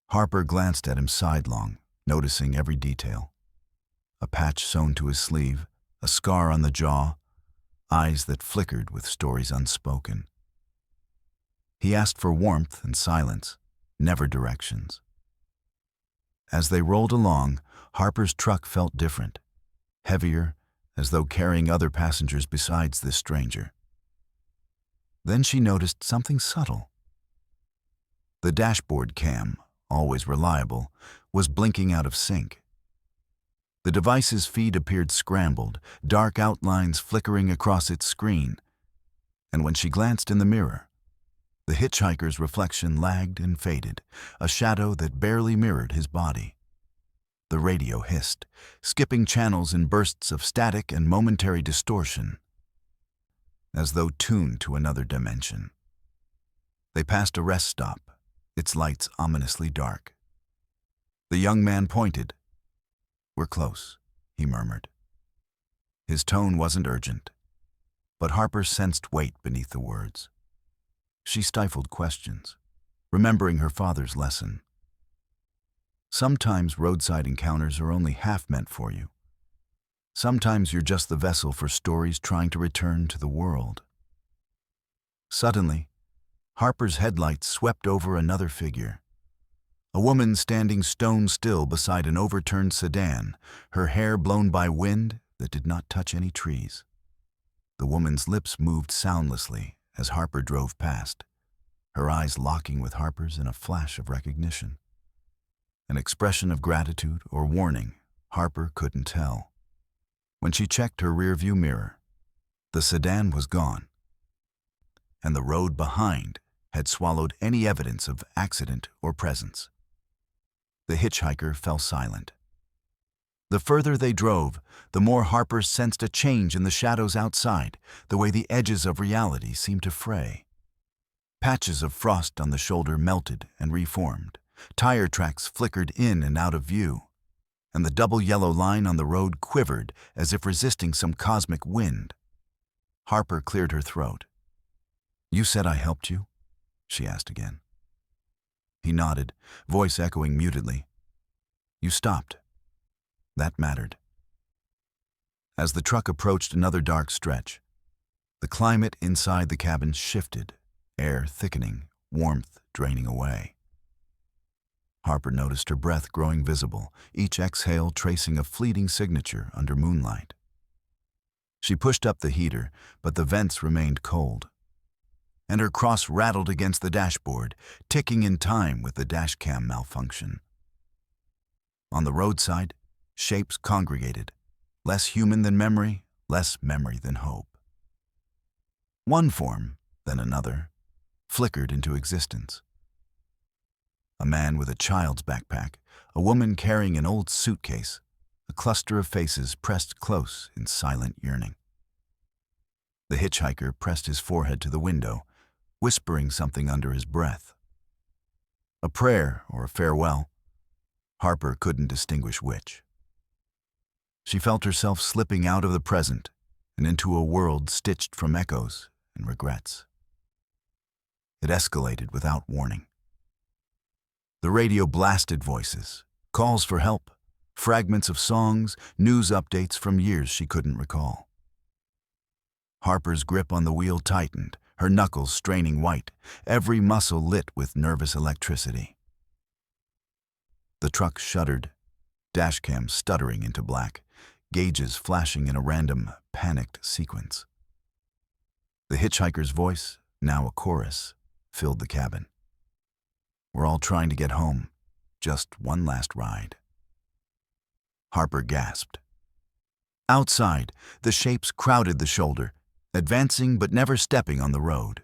Harper glanced at him sidelong, noticing every detail. A patch sewn to his sleeve, a scar on the jaw, eyes that flickered with stories unspoken. He asked for warmth and silence, never directions. As they rolled along, Harper's truck felt different, heavier, as though carrying other passengers besides this stranger. Then she noticed something subtle. The dashboard cam, always reliable, was blinking out of sync. The device's feed appeared scrambled, dark outlines flickering across its screen. And when she glanced in the mirror, the hitchhiker's reflection lagged and faded, a shadow that barely mirrored his body. The radio hissed, skipping channels in bursts of static and momentary distortion, as though tuned to another dimension. They passed a rest stop, its lights ominously dark. The young man pointed. "We're close," he murmured. His tone wasn't urgent, but Harper sensed weight beneath the words. She stifled questions, remembering her father's lesson. Sometimes roadside encounters are only half meant for you. Sometimes you're just the vessel for stories trying to return to the world. Suddenly, Harper's headlights swept over another figure. A woman standing stone still beside an overturned sedan, her hair blown by wind that did not touch any trees. The woman's lips moved soundlessly as Harper drove past, her eyes locking with Harper's in a flash of recognition. An expression of gratitude or warning, Harper couldn't tell. When she checked her rearview mirror, the sedan was gone, and the road behind had swallowed any evidence of accident or presence. The hitchhiker fell silent. The further they drove, the more Harper sensed a change in the shadows outside, the way the edges of reality seemed to fray. Patches of frost on the shoulder melted and reformed. Tire tracks flickered in and out of view, and the double yellow line on the road quivered as if resisting some cosmic wind. Harper cleared her throat. "You said I helped you?" she asked again. He nodded, voice echoing mutedly. "You stopped. That mattered." As the truck approached another dark stretch, the climate inside the cabin shifted, air thickening, warmth draining away. Harper noticed her breath growing visible, each exhale tracing a fleeting signature under moonlight. She pushed up the heater, but the vents remained cold, and her cross rattled against the dashboard, ticking in time with the dashcam malfunction. On the roadside, shapes congregated, less human than memory, less memory than hope. One form, then another, flickered into existence. A man with a child's backpack, a woman carrying an old suitcase, a cluster of faces pressed close in silent yearning. The hitchhiker pressed his forehead to the window, whispering something under his breath. A prayer or a farewell. Harper couldn't distinguish which. She felt herself slipping out of the present and into a world stitched from echoes and regrets. It escalated without warning. The radio blasted voices, calls for help, fragments of songs, news updates from years she couldn't recall. Harper's grip on the wheel tightened, her knuckles straining white, every muscle lit with nervous electricity. The truck shuddered, dashcam stuttering into black, gauges flashing in a random, panicked sequence. The hitchhiker's voice, now a chorus, filled the cabin. "We're all trying to get home. Just one last ride." Harper gasped. Outside, the shapes crowded the shoulder, advancing but never stepping on the road.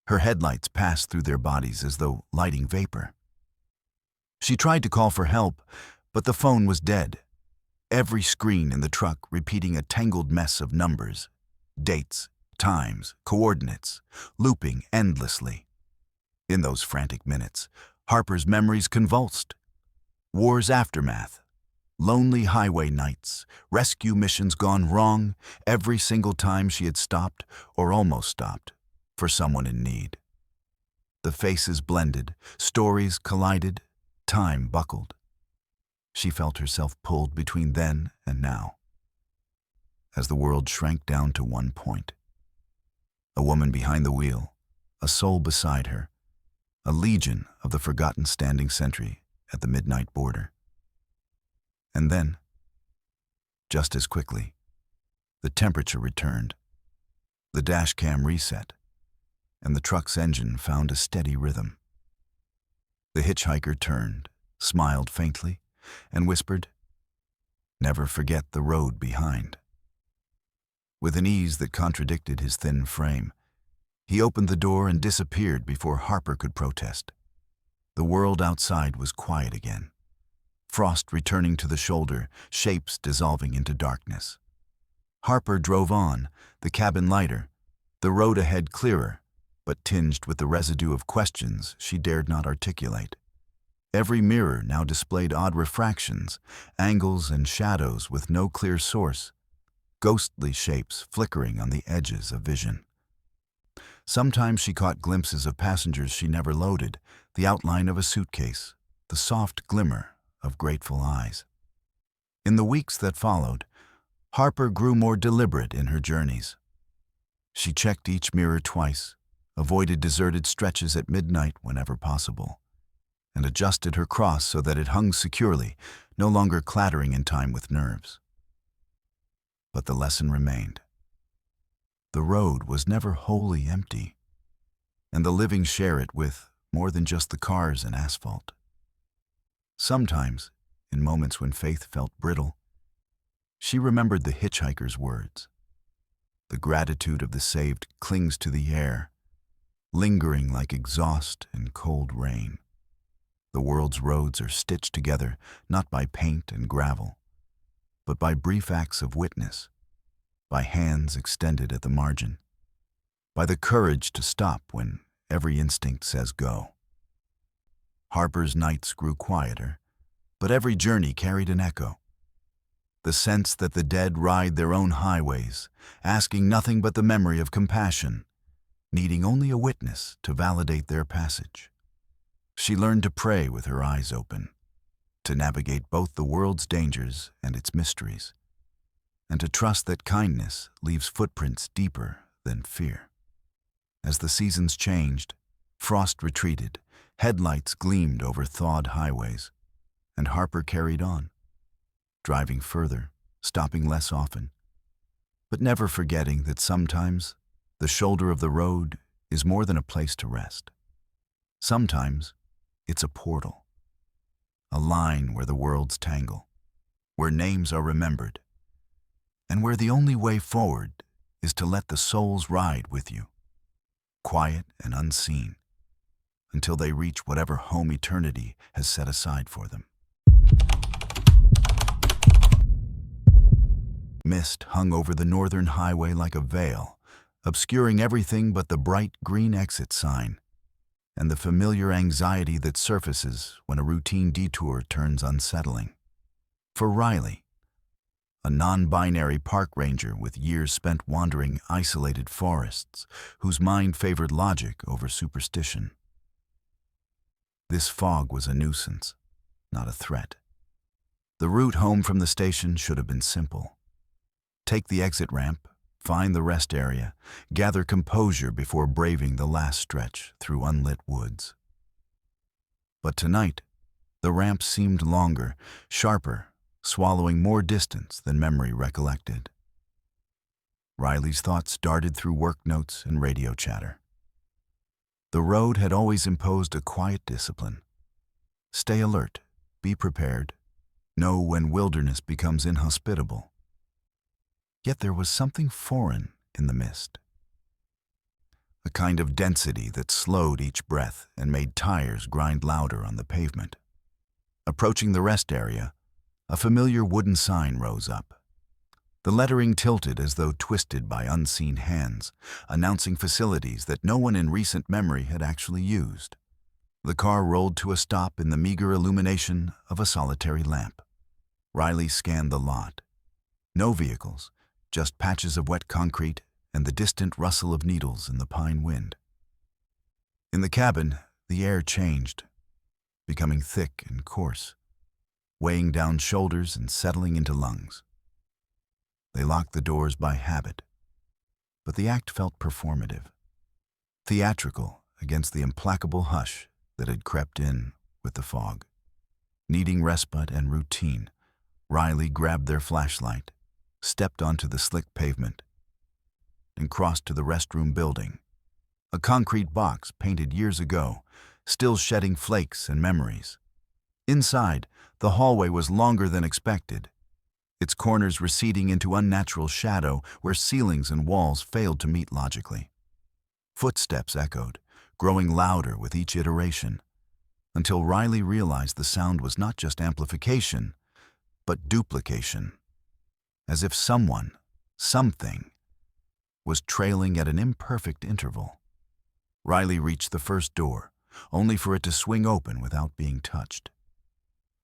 Her headlights passed through their bodies as though lighting vapor. She tried to call for help, but the phone was dead. Every screen in the truck repeating a tangled mess of numbers, dates, times, coordinates, looping endlessly. In those frantic minutes, Harper's memories convulsed. War's aftermath, lonely highway nights, rescue missions gone wrong every single time she had stopped, or almost stopped, for someone in need. The faces blended, stories collided, time buckled. She felt herself pulled between then and now, as the world shrank down to one point. A woman behind the wheel, a soul beside her, a legion of the forgotten standing sentry at the midnight border. And then, just as quickly, the temperature returned, the dash cam reset, and the truck's engine found a steady rhythm. The hitchhiker turned, smiled faintly, and whispered, "Never forget the road behind." With an ease that contradicted his thin frame, he opened the door and disappeared before Harper could protest. The world outside was quiet again. Frost returning to the shoulder, shapes dissolving into darkness. Harper drove on, the cabin lighter, the road ahead clearer, but tinged with the residue of questions she dared not articulate. Every mirror now displayed odd refractions, angles and shadows with no clear source, ghostly shapes flickering on the edges of vision. Sometimes she caught glimpses of passengers she never loaded, the outline of a suitcase, the soft glimmer of grateful eyes. In the weeks that followed, Harper grew more deliberate in her journeys. She checked each mirror twice, avoided deserted stretches at midnight whenever possible, and adjusted her cross so that it hung securely, no longer clattering in time with nerves. But the lesson remained. The road was never wholly empty, and the living share it with more than just the cars and asphalt. Sometimes, in moments when faith felt brittle, she remembered the hitchhiker's words. The gratitude of the saved clings to the air, lingering like exhaust and cold rain. The world's roads are stitched together not by paint and gravel, but by brief acts of witness, by hands extended at the margin, by the courage to stop when every instinct says go. Harper's nights grew quieter, but every journey carried an echo. The sense that the dead ride their own highways, asking nothing but the memory of compassion, needing only a witness to validate their passage. She learned to pray with her eyes open, to navigate both the world's dangers and its mysteries, and to trust that kindness leaves footprints deeper than fear. As the seasons changed, frost retreated, headlights gleamed over thawed highways, and Harper carried on, driving further, stopping less often, but never forgetting that sometimes the shoulder of the road is more than a place to rest. Sometimes it's a portal, a line where the worlds tangle, where names are remembered, and where the only way forward is to let the souls ride with you, quiet and unseen, until they reach whatever home eternity has set aside for them. Mist hung over the northern highway like a veil, obscuring everything but the bright green exit sign, and the familiar anxiety that surfaces when a routine detour turns unsettling. For Riley, a non-binary park ranger with years spent wandering isolated forests, whose mind favored logic over superstition, this fog was a nuisance, not a threat. The route home from the station should have been simple. Take the exit ramp, find the rest area, gather composure before braving the last stretch through unlit woods. But tonight, the ramp seemed longer, sharper, swallowing more distance than memory recollected. Riley's thoughts darted through work notes and radio chatter. The road had always imposed a quiet discipline. Stay alert, be prepared, know when wilderness becomes inhospitable. Yet there was something foreign in the mist. A kind of density that slowed each breath and made tires grind louder on the pavement. Approaching the rest area, a familiar wooden sign rose up. The lettering tilted as though twisted by unseen hands, announcing facilities that no one in recent memory had actually used. The car rolled to a stop in the meager illumination of a solitary lamp. Riley scanned the lot. No vehicles, just patches of wet concrete and the distant rustle of needles in the pine wind. In the cabin, the air changed, becoming thick and coarse, weighing down shoulders and settling into lungs. They locked the doors by habit, but the act felt performative. theatrical against the implacable hush that had crept in with the fog. Needing respite and routine, Riley grabbed their flashlight, stepped onto the slick pavement, and crossed to the restroom building, a concrete box painted years ago, still shedding flakes and memories. Inside, the hallway was longer than expected, its corners receding into unnatural shadow where ceilings and walls failed to meet logically. Footsteps echoed, growing louder with each iteration, until Riley realized the sound was not just amplification, but duplication, as if someone, something, was trailing at an imperfect interval. Riley reached the first door, only for it to swing open without being touched.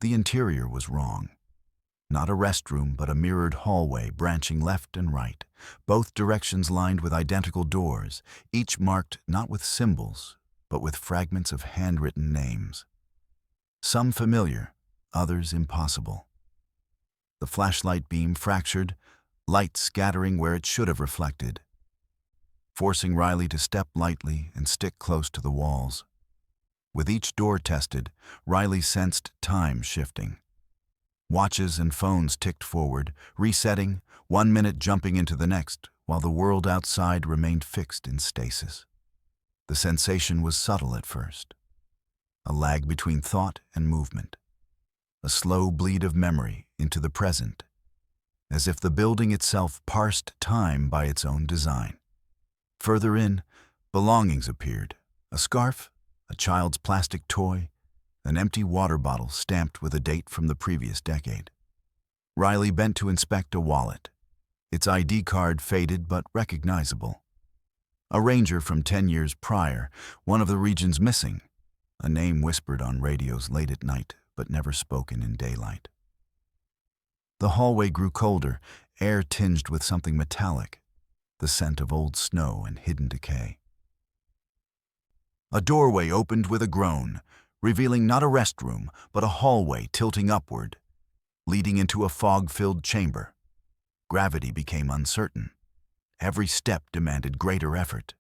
The interior was wrong. Not a restroom, but a mirrored hallway branching left and right, both directions lined with identical doors, each marked not with symbols, but with fragments of handwritten names. Some familiar, others impossible. The flashlight beam fractured, light scattering where it should have reflected, forcing Riley to step lightly and stick close to the walls. With each door tested, Riley sensed time shifting. Watches and phones ticked forward, resetting, 1 minute jumping into the next, while the world outside remained fixed in stasis. The sensation was subtle at first, a lag between thought and movement, a slow bleed of memory into the present, as if the building itself parsed time by its own design. Further in, belongings appeared, a scarf, a child's plastic toy, an empty water bottle stamped with a date from the previous decade. Riley bent to inspect a wallet, its ID card faded but recognizable. A ranger from 10 years prior, one of the region's missing, a name whispered on radios late at night but never spoken in daylight. The hallway grew colder, air tinged with something metallic, the scent of old snow and hidden decay. A doorway opened with a groan, revealing not a restroom, but a hallway tilting upward, leading into a fog-filled chamber. Gravity became uncertain. Every step demanded greater effort,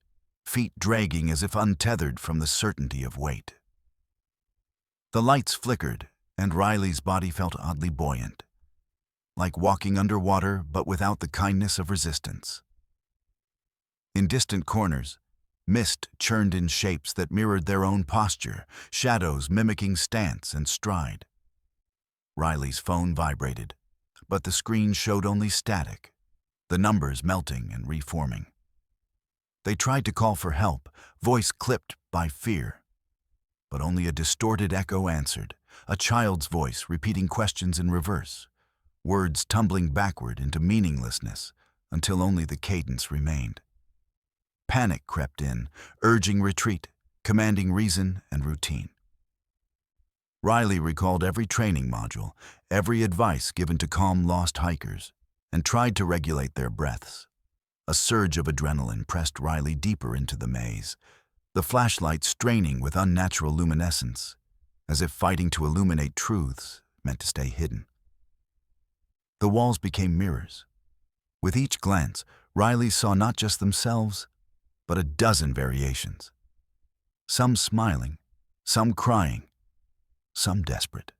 feet dragging as if untethered from the certainty of weight. The lights flickered, and Riley's body felt oddly buoyant, like walking underwater but without the kindness of resistance. In distant corners, mist churned in shapes that mirrored their own posture, shadows mimicking stance and stride. Riley's phone vibrated, but the screen showed only static, the numbers melting and reforming. They tried to call for help, voice clipped by fear. But only a distorted echo answered, a child's voice repeating questions in reverse, words tumbling backward into meaninglessness until only the cadence remained. Panic crept in, urging retreat, commanding reason and routine. Riley recalled every training module, every advice given to calm lost hikers, and tried to regulate their breaths. A surge of adrenaline pressed Riley deeper into the maze, the flashlight straining with unnatural luminescence, as if fighting to illuminate truths meant to stay hidden. The walls became mirrors. With each glance, Riley saw not just themselves, but a dozen variations. Some smiling, some crying, some desperate.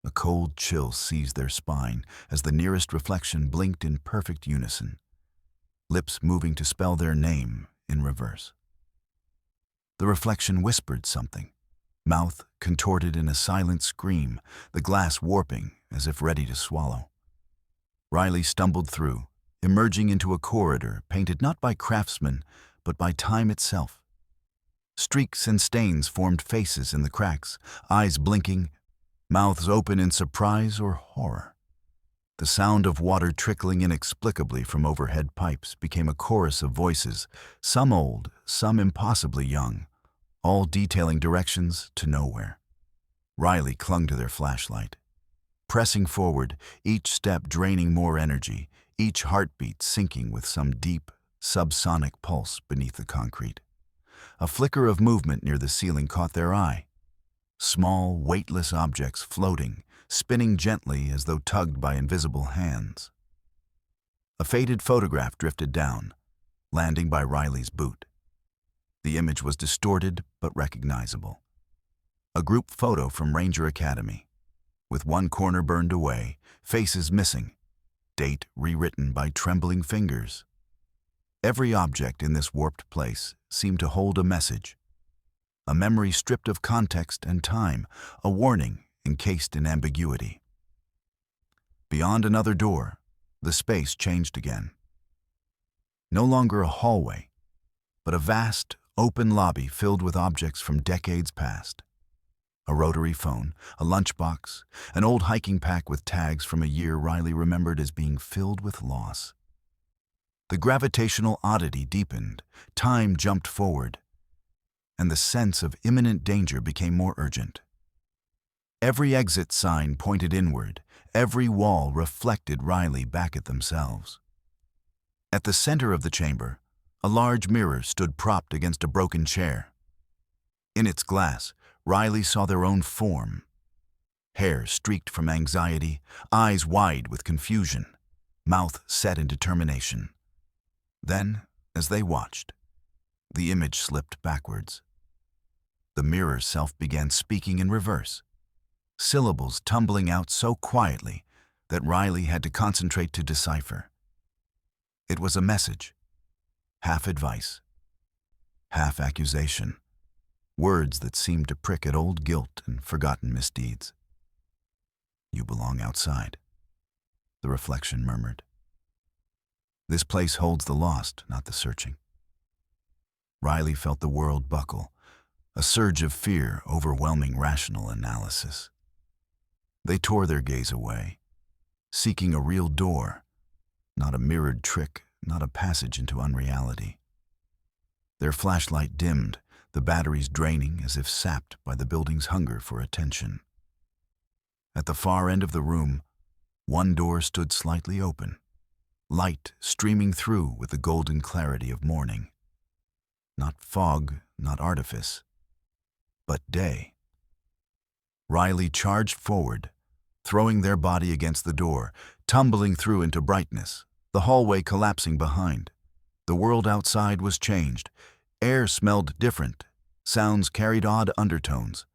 A cold chill seized their spine as the nearest reflection blinked in perfect unison, lips moving to spell their name in reverse. The reflection whispered something, mouth contorted in a silent scream, the glass warping as if ready to swallow. Riley stumbled through, emerging into a corridor painted not by craftsmen, but by time itself. Streaks and stains formed faces in the cracks, eyes blinking, mouths open in surprise or horror. The sound of water trickling inexplicably from overhead pipes became a chorus of voices, some old, some impossibly young, all detailing directions to nowhere. Riley clung to their flashlight, pressing forward, each step draining more energy, each heartbeat sinking with some deep, subsonic pulse beneath the concrete. A flicker of movement near the ceiling caught their eye. Small, weightless objects floating, spinning gently as though tugged by invisible hands. A faded photograph drifted down, landing by Riley's boot. The image was distorted but recognizable. A group photo from Ranger Academy, with one corner burned away, faces missing, date rewritten by trembling fingers. Every object in this warped place seemed to hold a message, a memory stripped of context and time, a warning encased in ambiguity. Beyond another door, the space changed again. No longer a hallway, but a vast, open lobby filled with objects from decades past. A rotary phone, a lunchbox, an old hiking pack with tags from a year Riley remembered as being filled with loss. The gravitational oddity deepened, time jumped forward, and the sense of imminent danger became more urgent. Every exit sign pointed inward, every wall reflected Riley back at themselves. At the center of the chamber, a large mirror stood propped against a broken chair. In its glass, Riley saw their own form. Hair streaked from anxiety, eyes wide with confusion, mouth set in determination. Then, as they watched, the image slipped backwards. The mirror self began speaking in reverse, syllables tumbling out so quietly that Riley had to concentrate to decipher. It was a message, half advice, half accusation, words that seemed to prick at old guilt and forgotten misdeeds. "You belong outside," the reflection murmured. "This place holds the lost, not the searching." Riley felt the world buckle, a surge of fear overwhelming rational analysis. They tore their gaze away, seeking a real door, not a mirrored trick, not a passage into unreality. Their flashlight dimmed, the batteries draining as if sapped by the building's hunger for attention. At the far end of the room, one door stood slightly open, light streaming through with the golden clarity of morning. Not fog, not artifice, but day. Riley charged forward, throwing their body against the door, tumbling through into brightness, the hallway collapsing behind. The world outside was changed. Air smelled different, sounds carried odd undertones,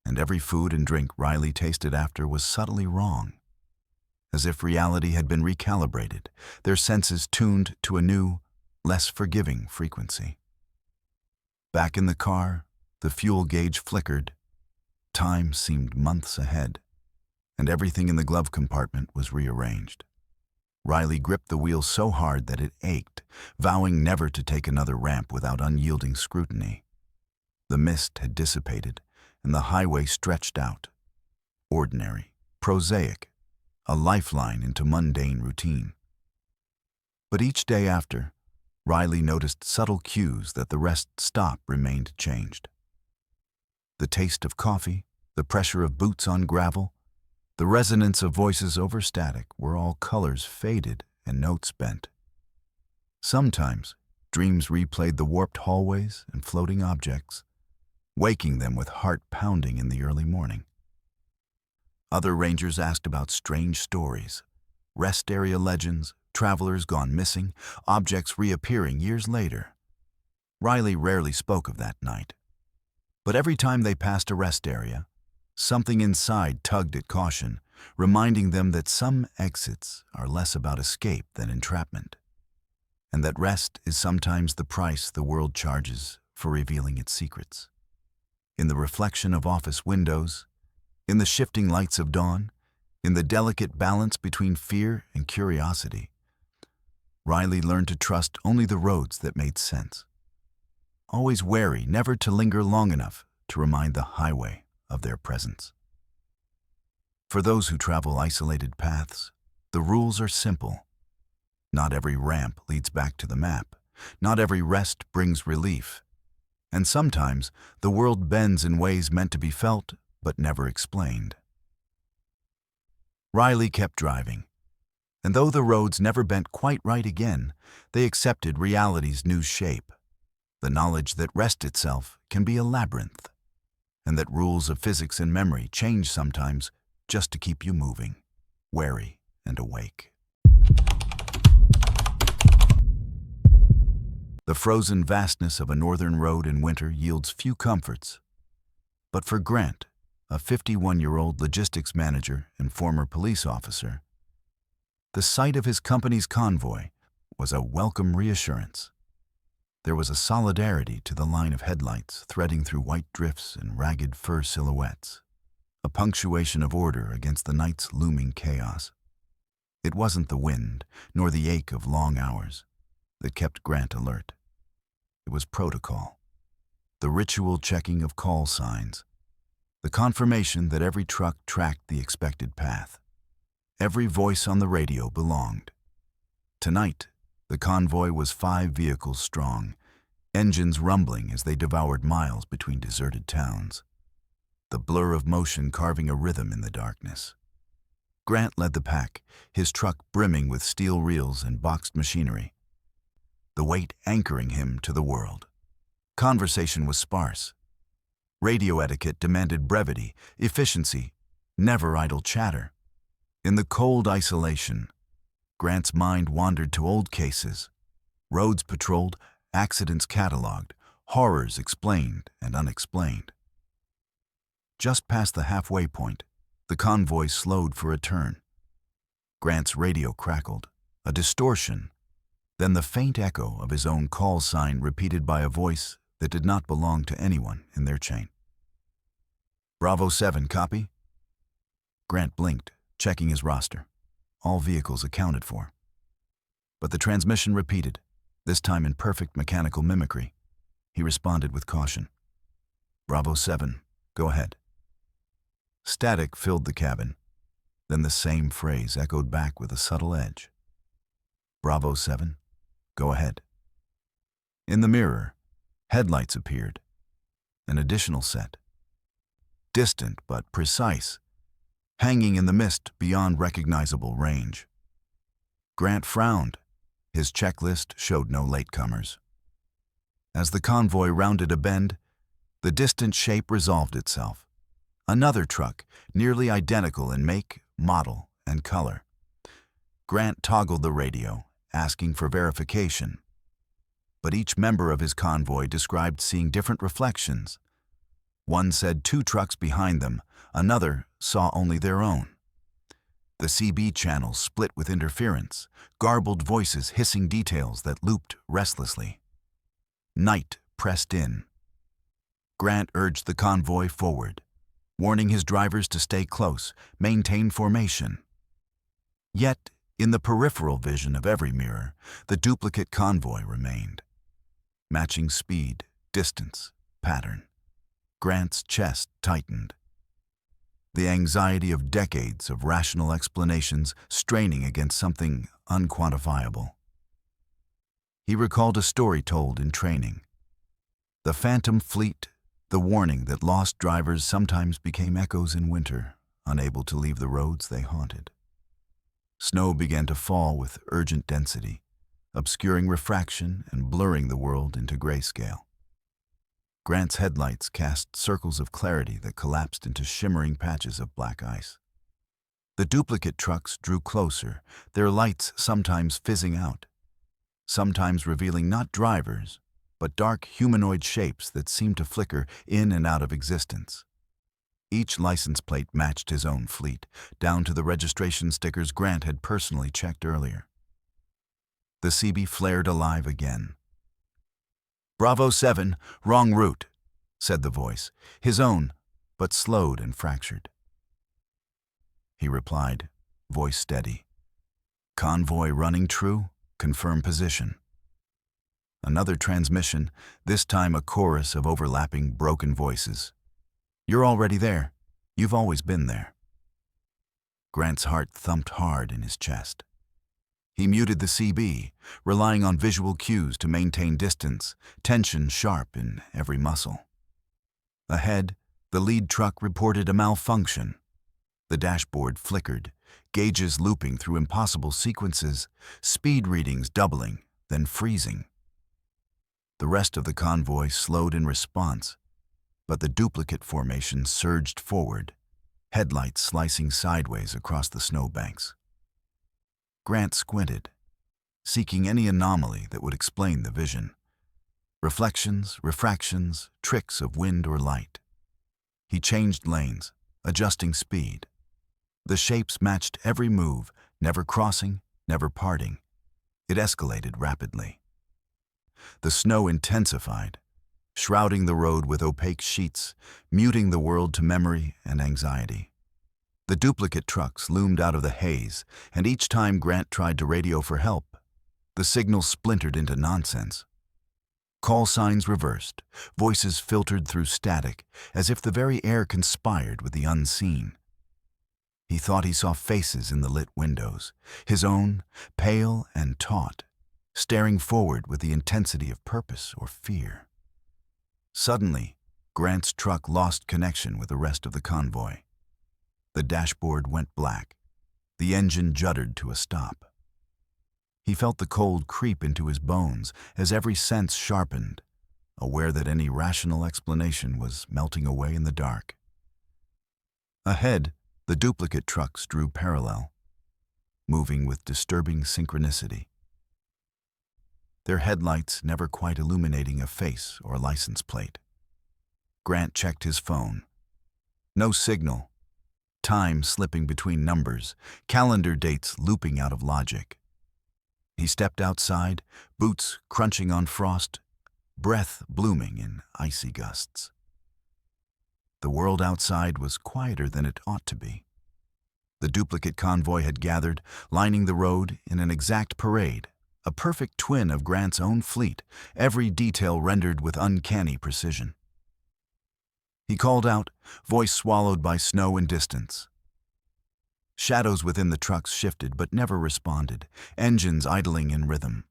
and every food and drink Riley tasted after was subtly wrong. As if reality had been recalibrated, their senses tuned to a new, less forgiving frequency. Back in the car, the fuel gauge flickered. Time seemed months ahead, and everything in the glove compartment was rearranged. Riley gripped the wheel so hard that it ached, vowing never to take another ramp without unyielding scrutiny. The mist had dissipated, and the highway stretched out. Ordinary, prosaic, a lifeline into mundane routine. But each day after, Riley noticed subtle cues that the rest stop remained changed. The taste of coffee, the pressure of boots on gravel, the resonance of voices over static were all colors faded and notes bent. Sometimes, dreams replayed the warped hallways and floating objects, waking them with heart pounding in the early morning. Other rangers asked about strange stories, rest area legends, travelers gone missing, objects reappearing years later. Riley rarely spoke of that night, but every time they passed a rest area, something inside tugged at caution, reminding them that some exits are less about escape than entrapment, and that rest is sometimes the price the world charges for revealing its secrets. In the reflection of office windows, in the shifting lights of dawn, in the delicate balance between fear and curiosity, Riley learned to trust only the roads that made sense. Always wary never to linger long enough to remind the highway of their presence. For those who travel isolated paths, the rules are simple. Not every ramp leads back to the map. Not every rest brings relief. And sometimes the world bends in ways meant to be felt but never explained. Riley kept driving, and though the roads never bent quite right again, they accepted reality's new shape, the knowledge that rest itself can be a labyrinth, and that rules of physics and memory change sometimes just to keep you moving, wary and awake. The frozen vastness of a northern road in winter yields few comforts. But for Grant, a 51-year-old logistics manager and former police officer, the sight of his company's convoy was a welcome reassurance. There was a solidarity to the line of headlights threading through white drifts and ragged fur silhouettes, a punctuation of order against the night's looming chaos. It wasn't the wind, nor the ache of long hours, that kept Grant alert. It was protocol, the ritual checking of call signs, the confirmation that every truck tracked the expected path. Every voice on the radio belonged. Tonight, the convoy was 5 vehicles strong, engines rumbling as they devoured miles between deserted towns, the blur of motion carving a rhythm in the darkness. Grant led the pack, his truck brimming with steel reels and boxed machinery, the weight anchoring him to the world. Conversation was sparse. Radio etiquette demanded brevity, efficiency, never idle chatter. In the cold isolation, Grant's mind wandered to old cases, roads patrolled, accidents catalogued, horrors explained and unexplained. Just past the halfway point, the convoy slowed for a turn. Grant's radio crackled, a distortion, then the faint echo of his own call sign repeated by a voice that did not belong to anyone in their chain. Bravo 7, copy? Grant blinked, checking his roster. All vehicles accounted for. But the transmission repeated, this time in perfect mechanical mimicry. He responded with caution. Bravo 7, go ahead. Static filled the cabin. Then the same phrase echoed back with a subtle edge. Bravo 7, go ahead. In the mirror, headlights appeared. An additional set. Distant but precise, hanging in the mist beyond recognizable range. Grant frowned. His checklist showed no latecomers. As the convoy rounded a bend, the distant shape resolved itself. Another truck, nearly identical in make, model, and color. Grant toggled the radio, asking for verification. But each member of his convoy described seeing different reflections. One said 2 trucks behind them, another saw only their own. The CB channel split with interference, garbled voices hissing details that looped restlessly. Night pressed in. Grant urged the convoy forward, warning his drivers to stay close, maintain formation. Yet, in the peripheral vision of every mirror, the duplicate convoy remained. Matching speed, distance, pattern. Grant's chest tightened. The anxiety of decades of rational explanations straining against something unquantifiable. He recalled a story told in training. The phantom fleet, the warning that lost drivers sometimes became echoes in winter, unable to leave the roads they haunted. Snow began to fall with urgent density, obscuring refraction and blurring the world into grayscale. Grant's headlights cast circles of clarity that collapsed into shimmering patches of black ice. The duplicate trucks drew closer, their lights sometimes fizzing out, sometimes revealing not drivers, but dark humanoid shapes that seemed to flicker in and out of existence. Each license plate matched his own fleet, down to the registration stickers Grant had personally checked earlier. The CB flared alive again. Bravo 7, wrong route, said the voice, his own, but slowed and fractured. He replied, voice steady. Convoy running true, confirm position. Another transmission, this time a chorus of overlapping, broken voices. You're already there. You've always been there. Grant's heart thumped hard in his chest. He muted the CB, relying on visual cues to maintain distance, tension sharp in every muscle. Ahead, the lead truck reported a malfunction. The dashboard flickered, gauges looping through impossible sequences, speed readings doubling, then freezing. The rest of the convoy slowed in response, but the duplicate formation surged forward, headlights slicing sideways across the snowbanks. Grant squinted, seeking any anomaly that would explain the vision, Reflections, refractions, tricks of wind or light. He changed lanes, adjusting speed. The shapes matched every move, never crossing, never parting. It escalated rapidly. The snow intensified, shrouding the road with opaque sheets, muting the world to memory and anxiety. The duplicate trucks loomed out of the haze, and each time Grant tried to radio for help, the signal splintered into nonsense. Call signs reversed, voices filtered through static, as if the very air conspired with the unseen. He thought he saw faces in the lit windows, his own, pale and taut, staring forward with the intensity of purpose or fear. Suddenly, Grant's truck lost connection with the rest of the convoy. The dashboard went black. The engine juddered to a stop. He felt the cold creep into his bones as every sense sharpened, aware that any rational explanation was melting away in the dark. Ahead, the duplicate trucks drew parallel, moving with disturbing synchronicity. Their headlights never quite illuminating a face or license plate. Grant checked his phone. No signal. Time slipping between numbers, calendar dates looping out of logic. He stepped outside, boots crunching on frost, breath blooming in icy gusts. The world outside was quieter than it ought to be. The duplicate convoy had gathered, lining the road in an exact parade, a perfect twin of Grant's own fleet, every detail rendered with uncanny precision. He called out, voice swallowed by snow and distance. Shadows within the trucks shifted but never responded, engines idling in rhythm.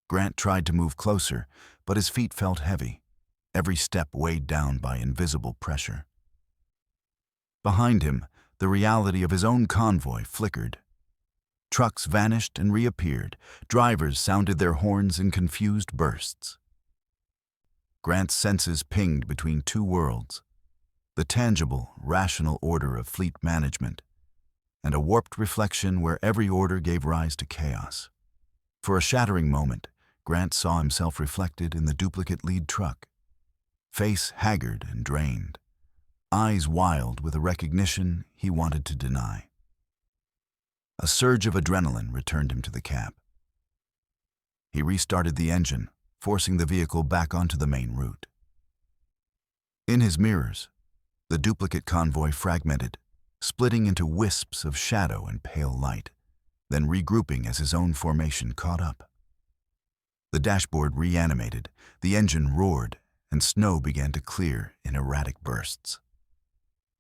Grant tried to move closer, but his feet felt heavy, every step weighed down by invisible pressure. Behind him, the reality of his own convoy flickered. Trucks vanished and reappeared, drivers sounded their horns in confused bursts. Grant's senses pinged between two worlds, the tangible, rational order of fleet management, and a warped reflection where every order gave rise to chaos. For a shattering moment, Grant saw himself reflected in the duplicate lead truck, face haggard and drained, eyes wild with a recognition he wanted to deny. A surge of adrenaline returned him to the cab. He restarted the engine, forcing the vehicle back onto the main route. In his mirrors, the duplicate convoy fragmented, splitting into wisps of shadow and pale light, then regrouping as his own formation caught up. The dashboard reanimated, the engine roared, and snow began to clear in erratic bursts.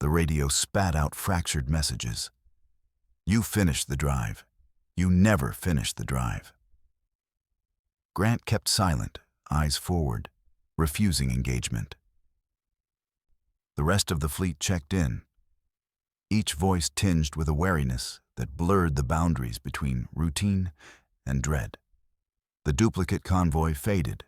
The radio spat out fractured messages. You finished the drive. You never finished the drive. Grant kept silent, eyes forward, refusing engagement. The rest of the fleet checked in, each voice tinged with a wariness that blurred the boundaries between routine and dread. The duplicate convoy faded,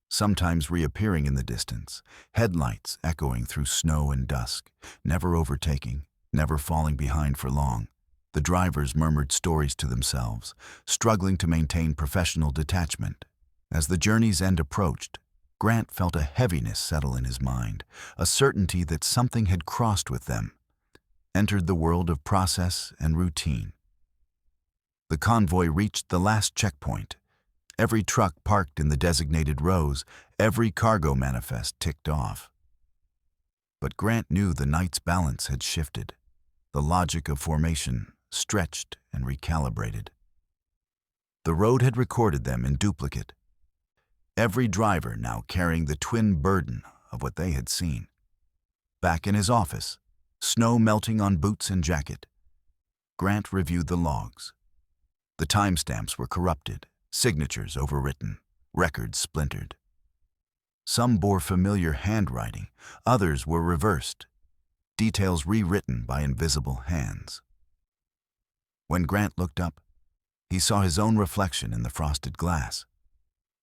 sometimes reappearing in the distance, headlights echoing through snow and dusk, never overtaking, never falling behind for long. The drivers murmured stories to themselves, struggling to maintain professional detachment. As the journey's end approached, Grant felt a heaviness settle in his mind, a certainty that something had crossed with them, entered the world of process and routine. The convoy reached the last checkpoint. Every truck parked in the designated rows, every cargo manifest ticked off. But Grant knew the night's balance had shifted, the logic of formation stretched and recalibrated. The road had recorded them in duplicate, every driver now carrying the twin burden of what they had seen. Back in his office, snow melting on boots and jacket, Grant reviewed the logs. The timestamps were corrupted, signatures overwritten, records splintered. Some bore familiar handwriting, others were reversed, details rewritten by invisible hands. When Grant looked up, he saw his own reflection in the frosted glass,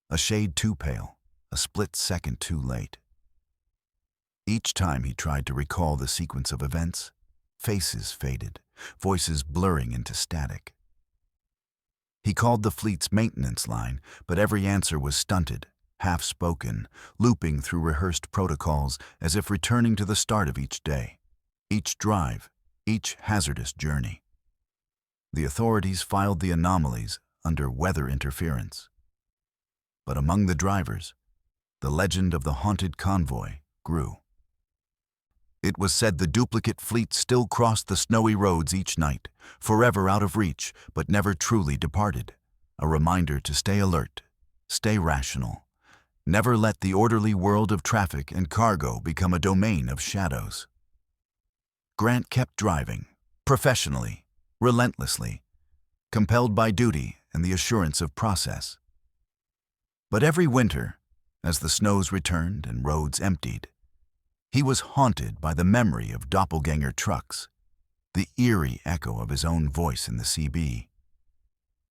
a shade too pale, a split second too late. Each time he tried to recall the sequence of events, faces faded, voices blurring into static. He called the fleet's maintenance line, but every answer was stunted, half-spoken, looping through rehearsed protocols as if returning to the start of each day, each drive, each hazardous journey. The authorities filed the anomalies under weather interference. But among the drivers, the legend of the haunted convoy grew. It was said the duplicate fleet still crossed the snowy roads each night, forever out of reach, but never truly departed. A reminder to stay alert, stay rational. Never let the orderly world of traffic and cargo become a domain of shadows. Grant kept driving, professionally, relentlessly, compelled by duty and the assurance of process. But every winter, as the snows returned and roads emptied, he was haunted by the memory of doppelganger trucks, the eerie echo of his own voice in the CB,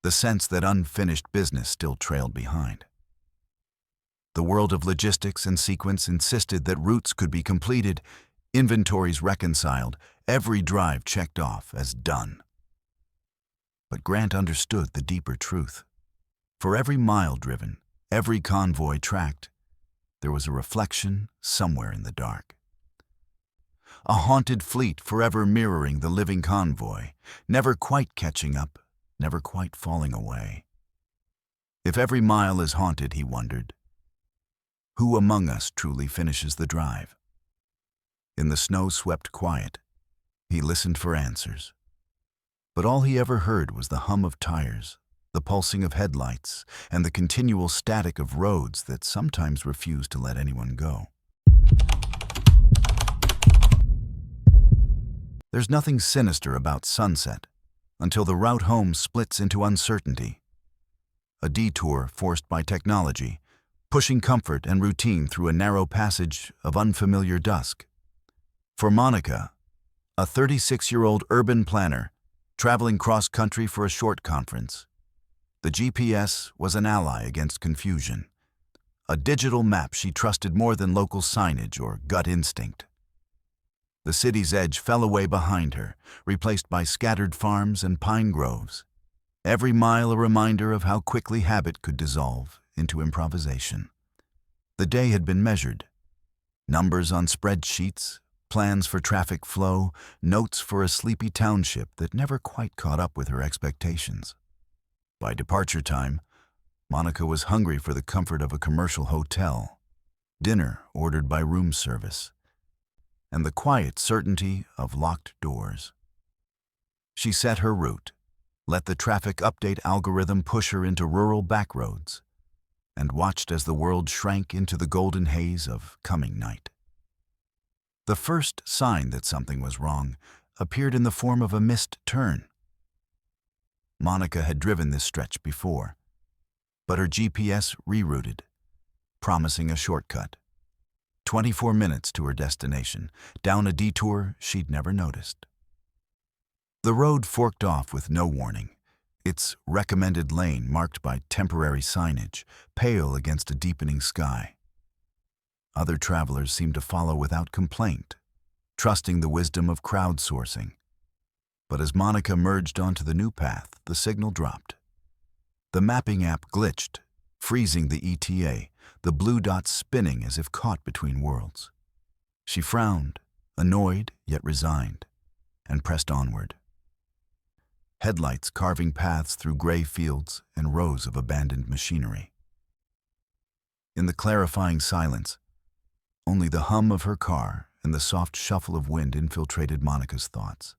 the sense that unfinished business still trailed behind. The world of logistics and sequence insisted that routes could be completed, inventories reconciled, every drive checked off as done. But Grant understood the deeper truth. For every mile driven, every convoy tracked, there was a reflection somewhere in the dark. A haunted fleet forever mirroring the living convoy, never quite catching up, never quite falling away. If every mile is haunted, he wondered, who among us truly finishes the drive? In the snow-swept quiet, he listened for answers. But all he ever heard was the hum of tires, the pulsing of headlights, and the continual static of roads that sometimes refused to let anyone go. There's nothing sinister about sunset until the route home splits into uncertainty. A detour forced by technology, pushing comfort and routine through a narrow passage of unfamiliar dusk. For Monica, a 36-year-old urban planner, traveling cross-country for a short conference, the GPS was an ally against confusion, a digital map she trusted more than local signage or gut instinct. The city's edge fell away behind her, replaced by scattered farms and pine groves, every mile a reminder of how quickly habit could dissolve into improvisation. The day had been measured. Numbers on spreadsheets, plans for traffic flow, notes for a sleepy township that never quite caught up with her expectations. By departure time, Monica was hungry for the comfort of a commercial hotel, dinner ordered by room service, and the quiet certainty of locked doors. She set her route, let the traffic update algorithm push her into rural backroads, and watched as the world shrank into the golden haze of coming night. The first sign that something was wrong appeared in the form of a missed turn. Monica had driven this stretch before, but her GPS rerouted, promising a shortcut. 24 minutes to her destination, down a detour she'd never noticed. The road forked off with no warning, its recommended lane marked by temporary signage, pale against a deepening sky. Other travelers seemed to follow without complaint, trusting the wisdom of crowdsourcing. But as Monica merged onto the new path, the signal dropped. The mapping app glitched, freezing the ETA, the blue dots spinning as if caught between worlds. She frowned, annoyed yet resigned, and pressed onward. Headlights carving paths through gray fields and rows of abandoned machinery. In the clarifying silence, only the hum of her car and the soft shuffle of wind infiltrated Monica's thoughts.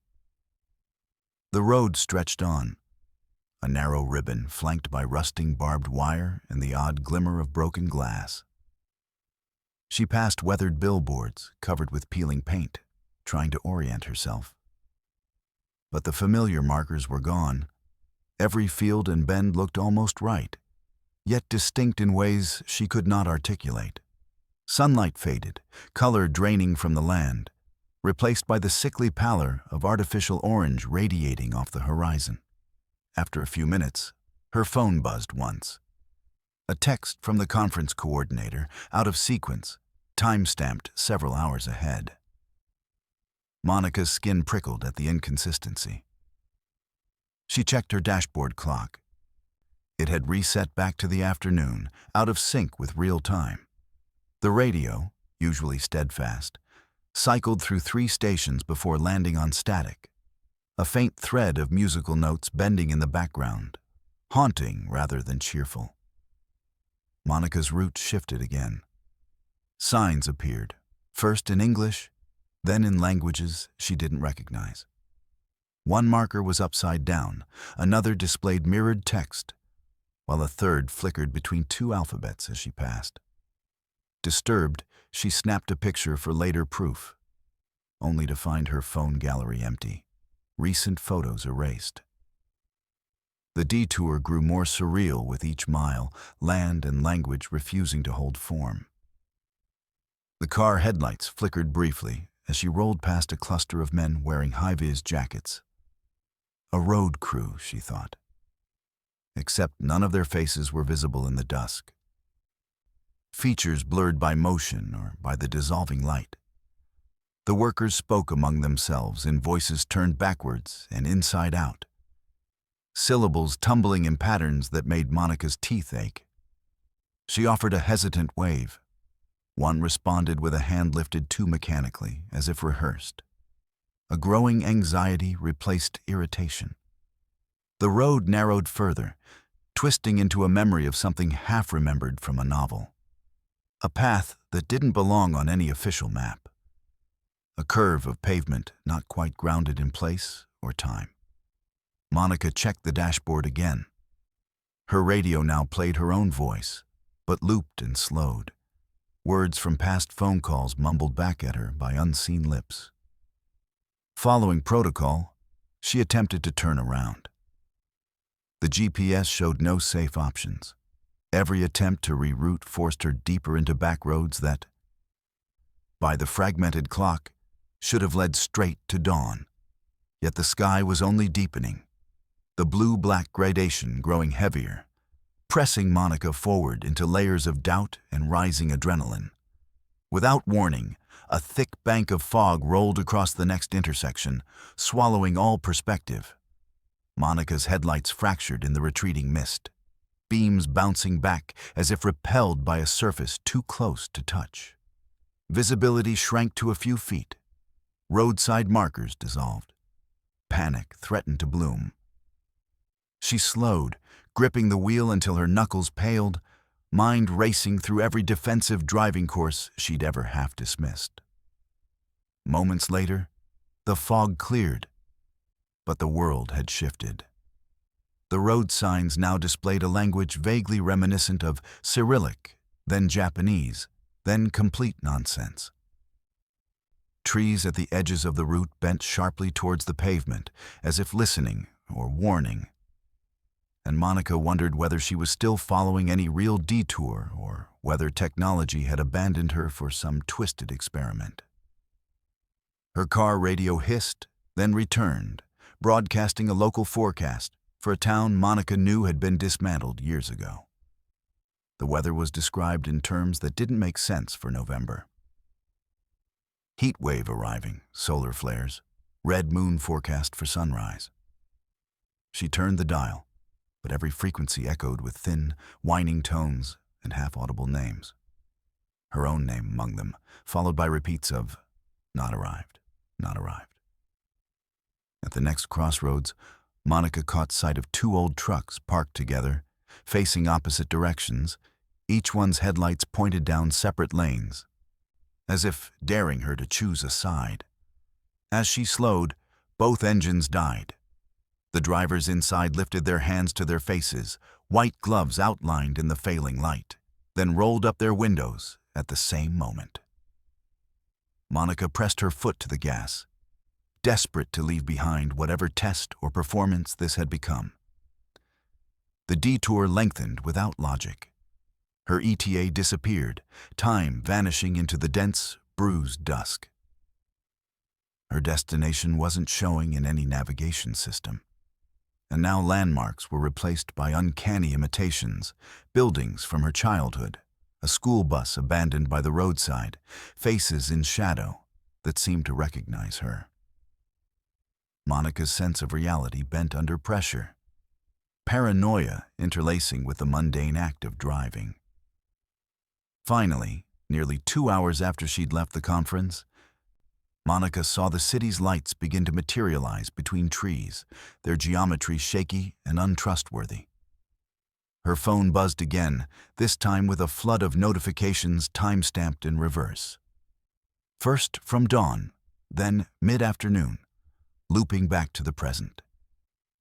The road stretched on, a narrow ribbon flanked by rusting barbed wire and the odd glimmer of broken glass. She passed weathered billboards covered with peeling paint, trying to orient herself. But the familiar markers were gone. Every field and bend looked almost right, yet distinct in ways she could not articulate. Sunlight faded, color draining from the land, replaced by the sickly pallor of artificial orange radiating off the horizon. After a few minutes, her phone buzzed once. A text from the conference coordinator, out of sequence, time-stamped several hours ahead. Monica's skin prickled at the inconsistency. She checked her dashboard clock. It had reset back to the afternoon, out of sync with real time. The radio, usually steadfast, cycled through 3 stations before landing on static, a faint thread of musical notes bending in the background, haunting rather than cheerful. Monica's route shifted again. Signs appeared, first in English, then in languages she didn't recognize. One marker was upside down, another displayed mirrored text, while a third flickered between 2 alphabets as she passed. Disturbed, she snapped a picture for later proof, only to find her phone gallery empty, recent photos erased. The detour grew more surreal with each mile, land and language refusing to hold form. The car headlights flickered briefly as she rolled past a cluster of men wearing high-vis jackets. A road crew, she thought. Except none of their faces were visible in the dusk. Features blurred by motion or by the dissolving light. The workers spoke among themselves in voices turned backwards and inside out, syllables tumbling in patterns that made Monica's teeth ache. She offered a hesitant wave. One responded with a hand lifted too mechanically, as if rehearsed. A growing anxiety replaced irritation. The road narrowed further, twisting into a memory of something half-remembered from a novel. A path that didn't belong on any official map. A curve of pavement not quite grounded in place or time. Monica checked the dashboard again. Her radio now played her own voice, but looped and slowed. Words from past phone calls mumbled back at her by unseen lips. Following protocol, she attempted to turn around. The GPS showed no safe options. Every attempt to reroute forced her deeper into back roads that, by the fragmented clock, should have led straight to dawn. Yet the sky was only deepening, the blue-black gradation growing heavier, pressing Monica forward into layers of doubt and rising adrenaline. Without warning, a thick bank of fog rolled across the next intersection, swallowing all perspective. Monica's headlights fractured in the retreating mist, beams bouncing back as if repelled by a surface too close to touch. Visibility shrank to a few feet. Roadside markers dissolved. Panic threatened to bloom. She slowed, gripping the wheel until her knuckles paled, mind racing through every defensive driving course she'd ever half-dismissed. Moments later, the fog cleared, but the world had shifted. The road signs now displayed a language vaguely reminiscent of Cyrillic, then Japanese, then complete nonsense. Trees at the edges of the route bent sharply towards the pavement, as if listening or warning. And Monica wondered whether she was still following any real detour or whether technology had abandoned her for some twisted experiment. Her car radio hissed, then returned, broadcasting a local forecast for a town Monica knew had been dismantled years ago. The weather was described in terms that didn't make sense for November. Heat wave arriving, solar flares, red moon forecast for sunrise. She turned the dial, but every frequency echoed with thin, whining tones and half-audible names. Her own name among them, followed by repeats of, "Not arrived, not arrived." At the next crossroads, Monica caught sight of 2 old trucks parked together, facing opposite directions, each one's headlights pointed down separate lanes, as if daring her to choose a side. As she slowed, both engines died. The drivers inside lifted their hands to their faces, white gloves outlined in the failing light, then rolled up their windows at the same moment. Monica pressed her foot to the gas, desperate to leave behind whatever test or performance this had become. The detour lengthened without logic. Her ETA disappeared, time vanishing into the dense, bruised dusk. Her destination wasn't showing in any navigation system. And now landmarks were replaced by uncanny imitations, buildings from her childhood, a school bus abandoned by the roadside, faces in shadow that seemed to recognize her. Monica's sense of reality bent under pressure. paranoia interlacing with the mundane act of driving. Finally, nearly 2 hours after she'd left the conference, Monica saw the city's lights begin to materialize between trees, their geometry shaky and untrustworthy. Her phone buzzed again, this time with a flood of notifications time-stamped in reverse. First from dawn, then mid-afternoon, looping back to the present.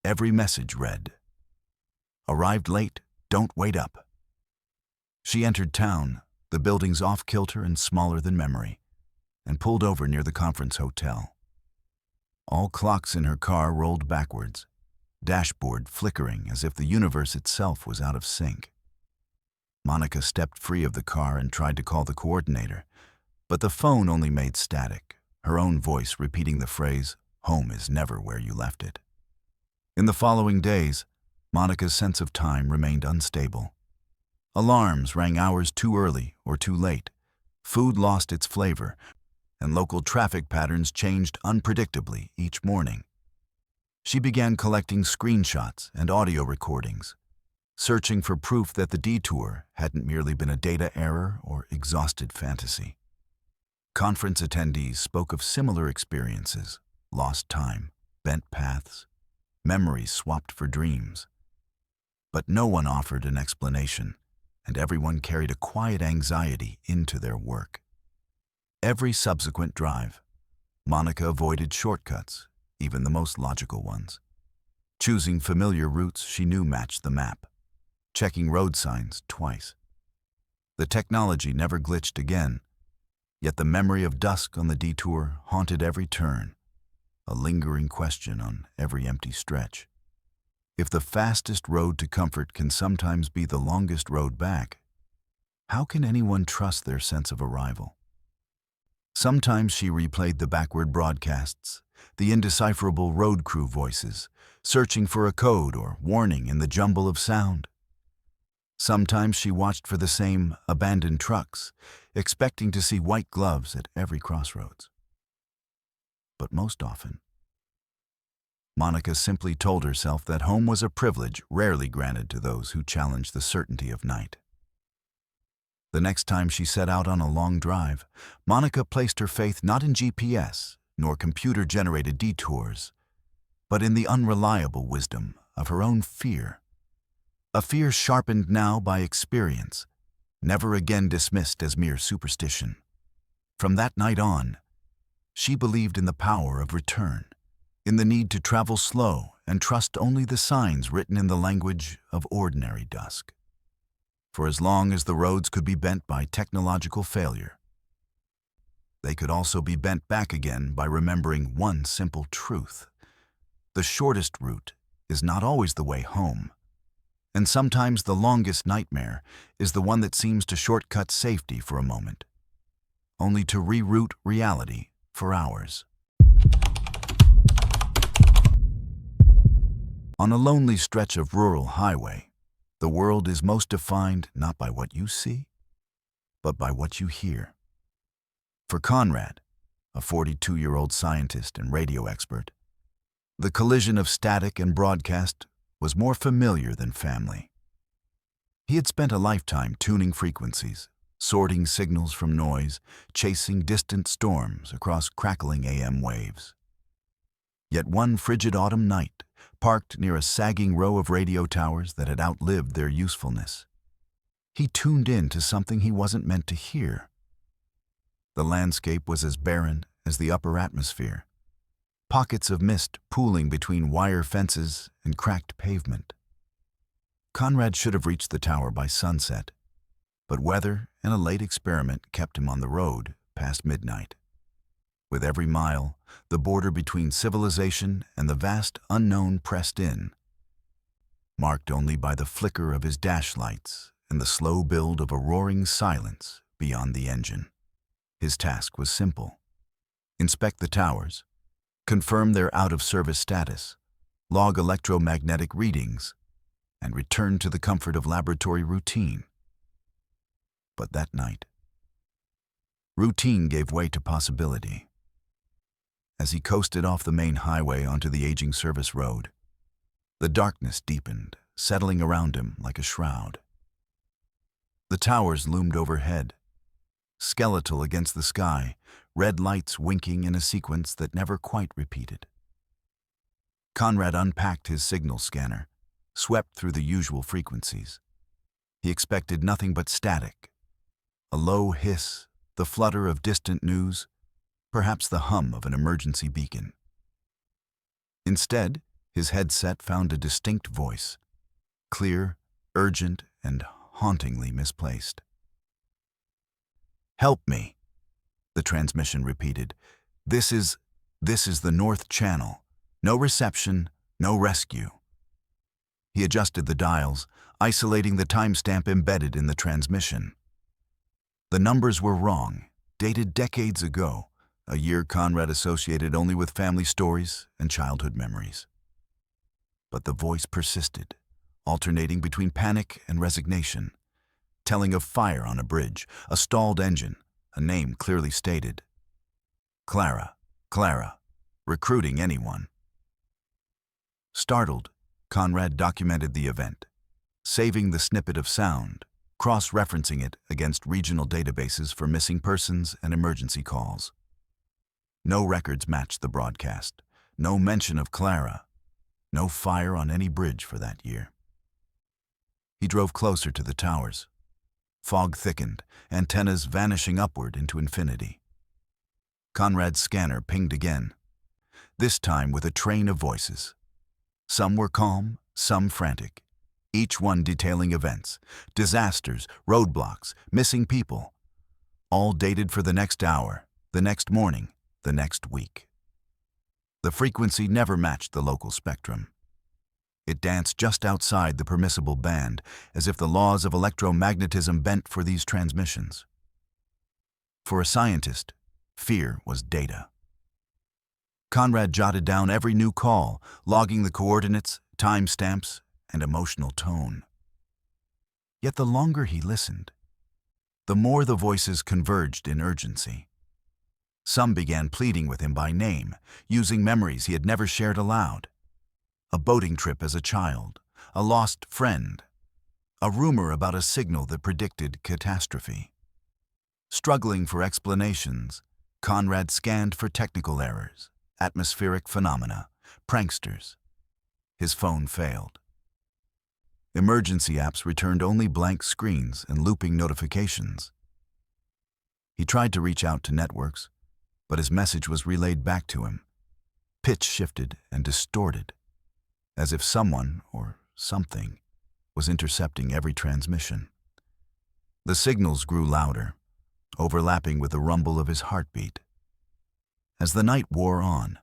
Every message read, "Arrived late, don't wait up." She entered town, the buildings off-kilter and smaller than memory, and pulled over near the conference hotel. All clocks in her car rolled backwards, dashboard flickering as if the universe itself was out of sync. Monica stepped free of the car and tried to call the coordinator, but the phone only made static, her own voice repeating the phrase, "Home is never where you left it." In the following days, Monica's sense of time remained unstable. Alarms rang hours too early or too late, food lost its flavor, and local traffic patterns changed unpredictably each morning. She began collecting screenshots and audio recordings, searching for proof that the detour hadn't merely been a data error or exhausted fantasy. Conference attendees spoke of similar experiences, lost time, bent paths, memories swapped for dreams. But no one offered an explanation, and everyone carried a quiet anxiety into their work. Every subsequent drive, Monica avoided shortcuts, even the most logical ones, choosing familiar routes she knew matched the map, checking road signs twice. The technology never glitched again, yet the memory of dusk on the detour haunted every turn, a lingering question on every empty stretch. If the fastest road to comfort can sometimes be the longest road back, how can anyone trust their sense of arrival? Sometimes she replayed the backward broadcasts, the indecipherable road crew voices, searching for a code or warning in the jumble of sound. Sometimes she watched for the same abandoned trucks, expecting to see white gloves at every crossroads. But most often, Monica simply told herself that home was a privilege rarely granted to those who challenged the certainty of night. The next time she set out on a long drive, Monica placed her faith not in GPS nor computer-generated detours, but in the unreliable wisdom of her own fear. A fear sharpened now by experience, never again dismissed as mere superstition. From that night on, she believed in the power of return, in the need to travel slow and trust only the signs written in the language of ordinary dusk. For as long as the roads could be bent by technological failure, they could also be bent back again by remembering one simple truth. The shortest route is not always the way home, and sometimes the longest nightmare is the one that seems to shortcut safety for a moment, only to reroute reality for hours. On a lonely stretch of rural highway, the world is most defined not by what you see, but by what you hear. For Conrad, a 42-year-old scientist and radio expert, the collision of static and broadcast was more familiar than family. He had spent a lifetime tuning frequencies, sorting signals from noise, chasing distant storms across crackling AM waves. Yet one frigid autumn night, parked near a sagging row of radio towers that had outlived their usefulness, he tuned in to something he wasn't meant to hear. The landscape was as barren as the upper atmosphere, pockets of mist pooling between wire fences and cracked pavement. Conrad should have reached the tower by sunset, but weather and a late experiment kept him on the road past midnight. With every mile, the border between civilization and the vast unknown pressed in, marked only by the flicker of his dash lights and the slow build of a roaring silence beyond the engine. His task was simple: inspect the towers, confirm their out-of-service status, log electromagnetic readings, and return to the comfort of laboratory routine. But that night, routine gave way to possibility. As he coasted off the main highway onto the aging service road, the darkness deepened, settling around him like a shroud. The towers loomed overhead, skeletal against the sky, red lights winking in a sequence that never quite repeated. Conrad unpacked his signal scanner, swept through the usual frequencies. He expected nothing but static. A low hiss, the flutter of distant news, perhaps the hum of an emergency beacon. Instead, his headset found a distinct voice, clear, urgent, and hauntingly misplaced. "Help me," the transmission repeated. This is the North Channel. No reception, no rescue." He adjusted the dials, isolating the timestamp embedded in the transmission. The numbers were wrong, dated decades ago, a year Conrad associated only with family stories and childhood memories. But the voice persisted, alternating between panic and resignation, telling of fire on a bridge, a stalled engine, a name clearly stated. Clara, recruiting anyone. Startled, Conrad documented the event, saving the snippet of sound, cross-referencing it against regional databases for missing persons and emergency calls. No records matched the broadcast, no mention of Clara, no fire on any bridge for that year. He drove closer to the towers. Fog thickened, antennas vanishing upward into infinity. Conrad's scanner pinged again, this time with a train of voices. Some were calm, some frantic, each one detailing events, disasters, roadblocks, missing people, all dated for the next hour, the next morning, the next week. The frequency never matched the local spectrum. It danced just outside the permissible band, as if the laws of electromagnetism bent for these transmissions. For a scientist, fear was data. Conrad jotted down every new call, logging the coordinates, timestamps, and emotional tone. Yet the longer he listened, the more the voices converged in urgency. Some began pleading with him by name, using memories he had never shared aloud. A boating trip as a child, a lost friend, a rumor about a signal that predicted catastrophe. Struggling for explanations, Conrad scanned for technical errors, atmospheric phenomena, pranksters. His phone failed. Emergency apps returned only blank screens and looping notifications. He tried to reach out to networks, but his message was relayed back to him, pitch shifted and distorted, as if someone or something was intercepting every transmission. The signals grew louder, overlapping with the rumble of his heartbeat. As the night wore on,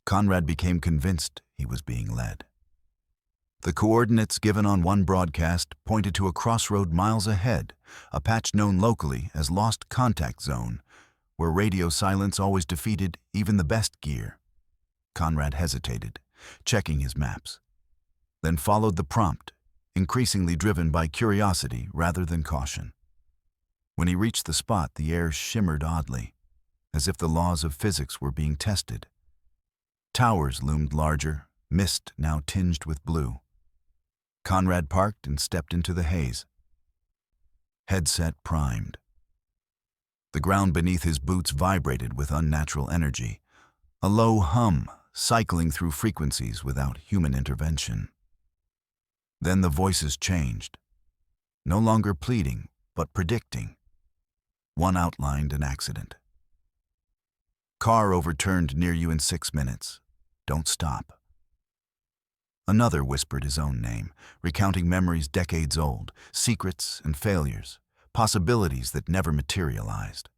Conrad became convinced he was being led. The coordinates given on one broadcast pointed to a crossroad miles ahead, a patch known locally as Lost Contact Zone, where radio silence always defeated even the best gear. Conrad hesitated, checking his maps, then followed the prompt, increasingly driven by curiosity rather than caution. When he reached the spot, the air shimmered oddly, as if the laws of physics were being tested. Towers loomed larger, mist now tinged with blue. Conrad parked and stepped into the haze. Headset primed. The ground beneath his boots vibrated with unnatural energy, a low hum cycling through frequencies without human intervention. Then the voices changed, no longer pleading, but predicting. One outlined an accident. Car overturned near you in 6 minutes. Don't stop. Another whispered his own name, recounting memories decades old, secrets and failures, possibilities that never materialized.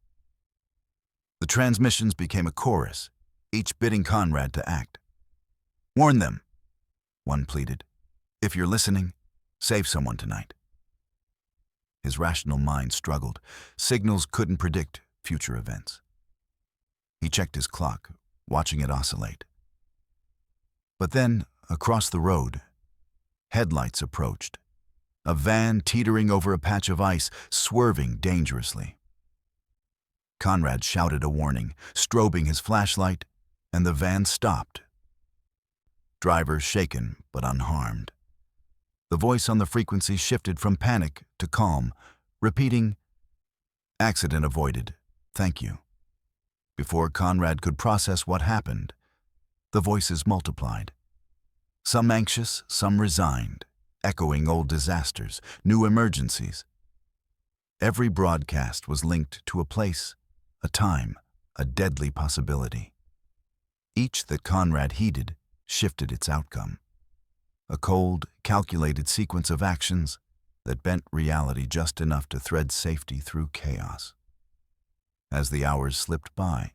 The transmissions became a chorus, each bidding Conrad to act. "Warn them," one pleaded. "If you're listening, save someone tonight." His rational mind struggled. Signals couldn't predict future events. He checked his clock, watching it oscillate. But then, across the road, headlights approached. A van teetering over a patch of ice, swerving dangerously. Conrad shouted a warning, strobing his flashlight, and the van stopped. Driver shaken but unharmed. The voice on the frequency shifted from panic to calm, repeating, "Accident avoided. Thank you." Before Conrad could process what happened, the voices multiplied. Some anxious, some resigned, echoing old disasters, new emergencies. Every broadcast was linked to a place, a time, a deadly possibility. Each that Conrad heeded shifted its outcome. A cold, calculated sequence of actions that bent reality just enough to thread safety through chaos. As the hours slipped by,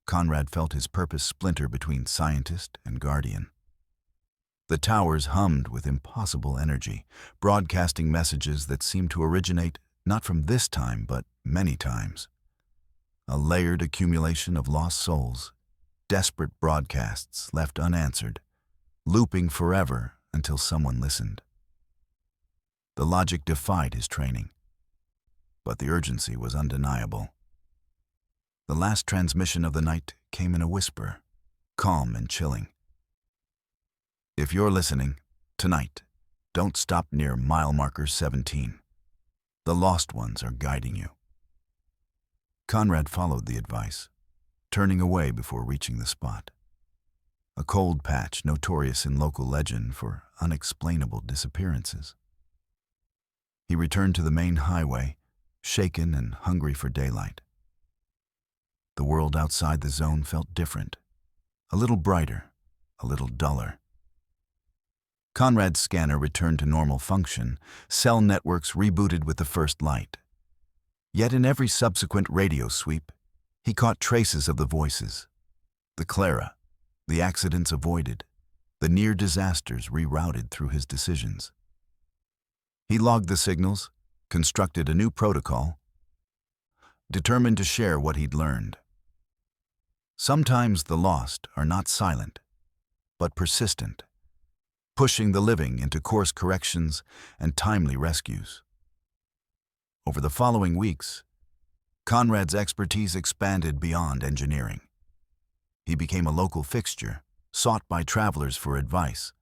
Conrad felt his purpose splinter between scientist and guardian. The towers hummed with impossible energy, broadcasting messages that seemed to originate not from this time, but many times. A layered accumulation of lost souls, desperate broadcasts left unanswered, looping forever until someone listened. The logic defied his training, but the urgency was undeniable. The last transmission of the night came in a whisper, calm and chilling. "If you're listening, tonight, don't stop near mile marker 17. The lost ones are guiding you." Conrad followed the advice, turning away before reaching the spot. A cold patch notorious in local legend for unexplainable disappearances. He returned to the main highway, shaken and hungry for daylight. The world outside the zone felt different, a little brighter, a little duller. Conrad's scanner returned to normal function, cell networks rebooted with the first light. Yet in every subsequent radio sweep, he caught traces of the voices. The Clara, the accidents avoided, the near disasters rerouted through his decisions. He logged the signals, constructed a new protocol, determined to share what he'd learned. Sometimes the lost are not silent, but persistent, pushing the living into course corrections and timely rescues. Over the following weeks, Conrad's expertise expanded beyond engineering. He became a local fixture, sought by travelers for advice,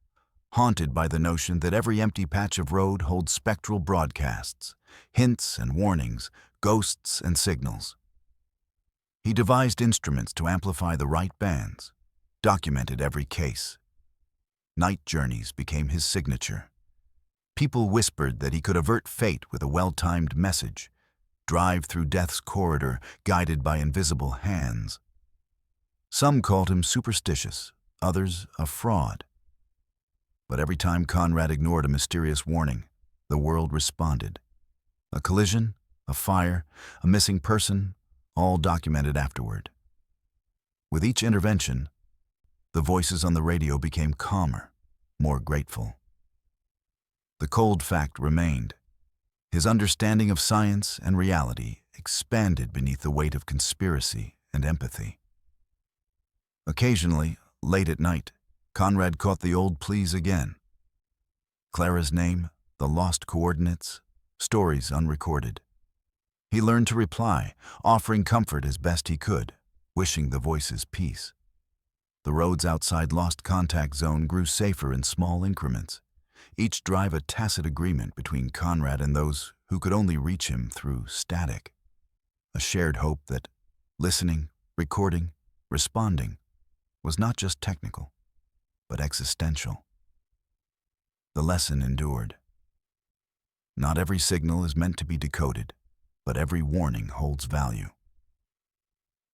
haunted by the notion that every empty patch of road holds spectral broadcasts, hints and warnings, ghosts and signals. He devised instruments to amplify the right bands, documented every case. Night journeys became his signature. People whispered that he could avert fate with a well-timed message, drive through death's corridor guided by invisible hands. Some called him superstitious, others a fraud. But every time Conrad ignored a mysterious warning, the world responded. A collision, a fire, a missing person, all documented afterward. With each intervention, the voices on the radio became calmer, more grateful. The cold fact remained. His understanding of science and reality expanded beneath the weight of conspiracy and empathy. Occasionally, late at night, Conrad caught the old pleas again. Clara's name, the lost coordinates, stories unrecorded. He learned to reply, offering comfort as best he could, wishing the voices peace. The roads outside Lost Contact Zone grew safer in small increments, each drive a tacit agreement between Conrad and those who could only reach him through static. A shared hope that listening, recording, responding was not just technical, but existential. The lesson endured. Not every signal is meant to be decoded, but every warning holds value.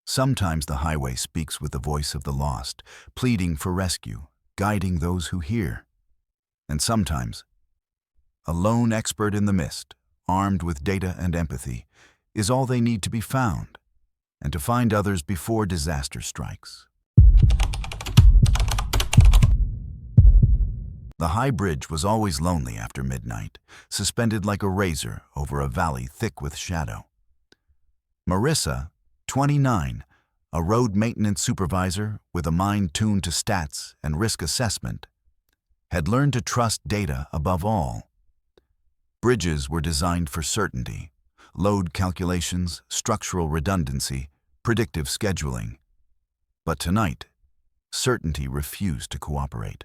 Sometimes the highway speaks with the voice of the lost, pleading for rescue, guiding those who hear. And sometimes, a lone expert in the mist, armed with data and empathy, is all they need to be found, and to find others before disaster strikes. The high bridge was always lonely after midnight, suspended like a razor over a valley thick with shadow. Marissa, 29, a road maintenance supervisor with a mind tuned to stats and risk assessment, had learned to trust data above all. Bridges were designed for certainty, load calculations, structural redundancy, predictive scheduling. But tonight, certainty refused to cooperate.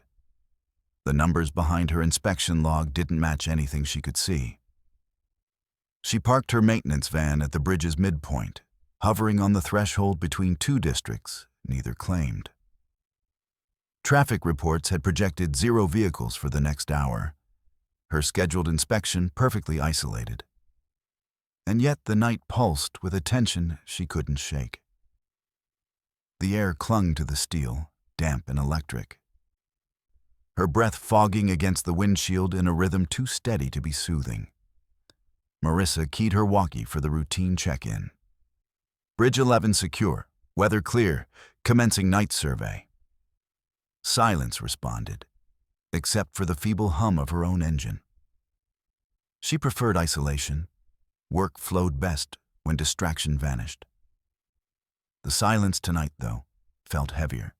The numbers behind her inspection log didn't match anything she could see. She parked her maintenance van at the bridge's midpoint, hovering on the threshold between two districts neither claimed. Traffic reports had projected 0 vehicles for the next hour, her scheduled inspection perfectly isolated. And yet the night pulsed with a tension she couldn't shake. The air clung to the steel, damp and electric, her breath fogging against the windshield in a rhythm too steady to be soothing. Marissa keyed her walkie for the routine check-in. Bridge 11 secure, weather clear, commencing night survey. Silence responded, except for the feeble hum of her own engine. She preferred isolation. Work flowed best when distraction vanished. The silence tonight, though, felt heavier.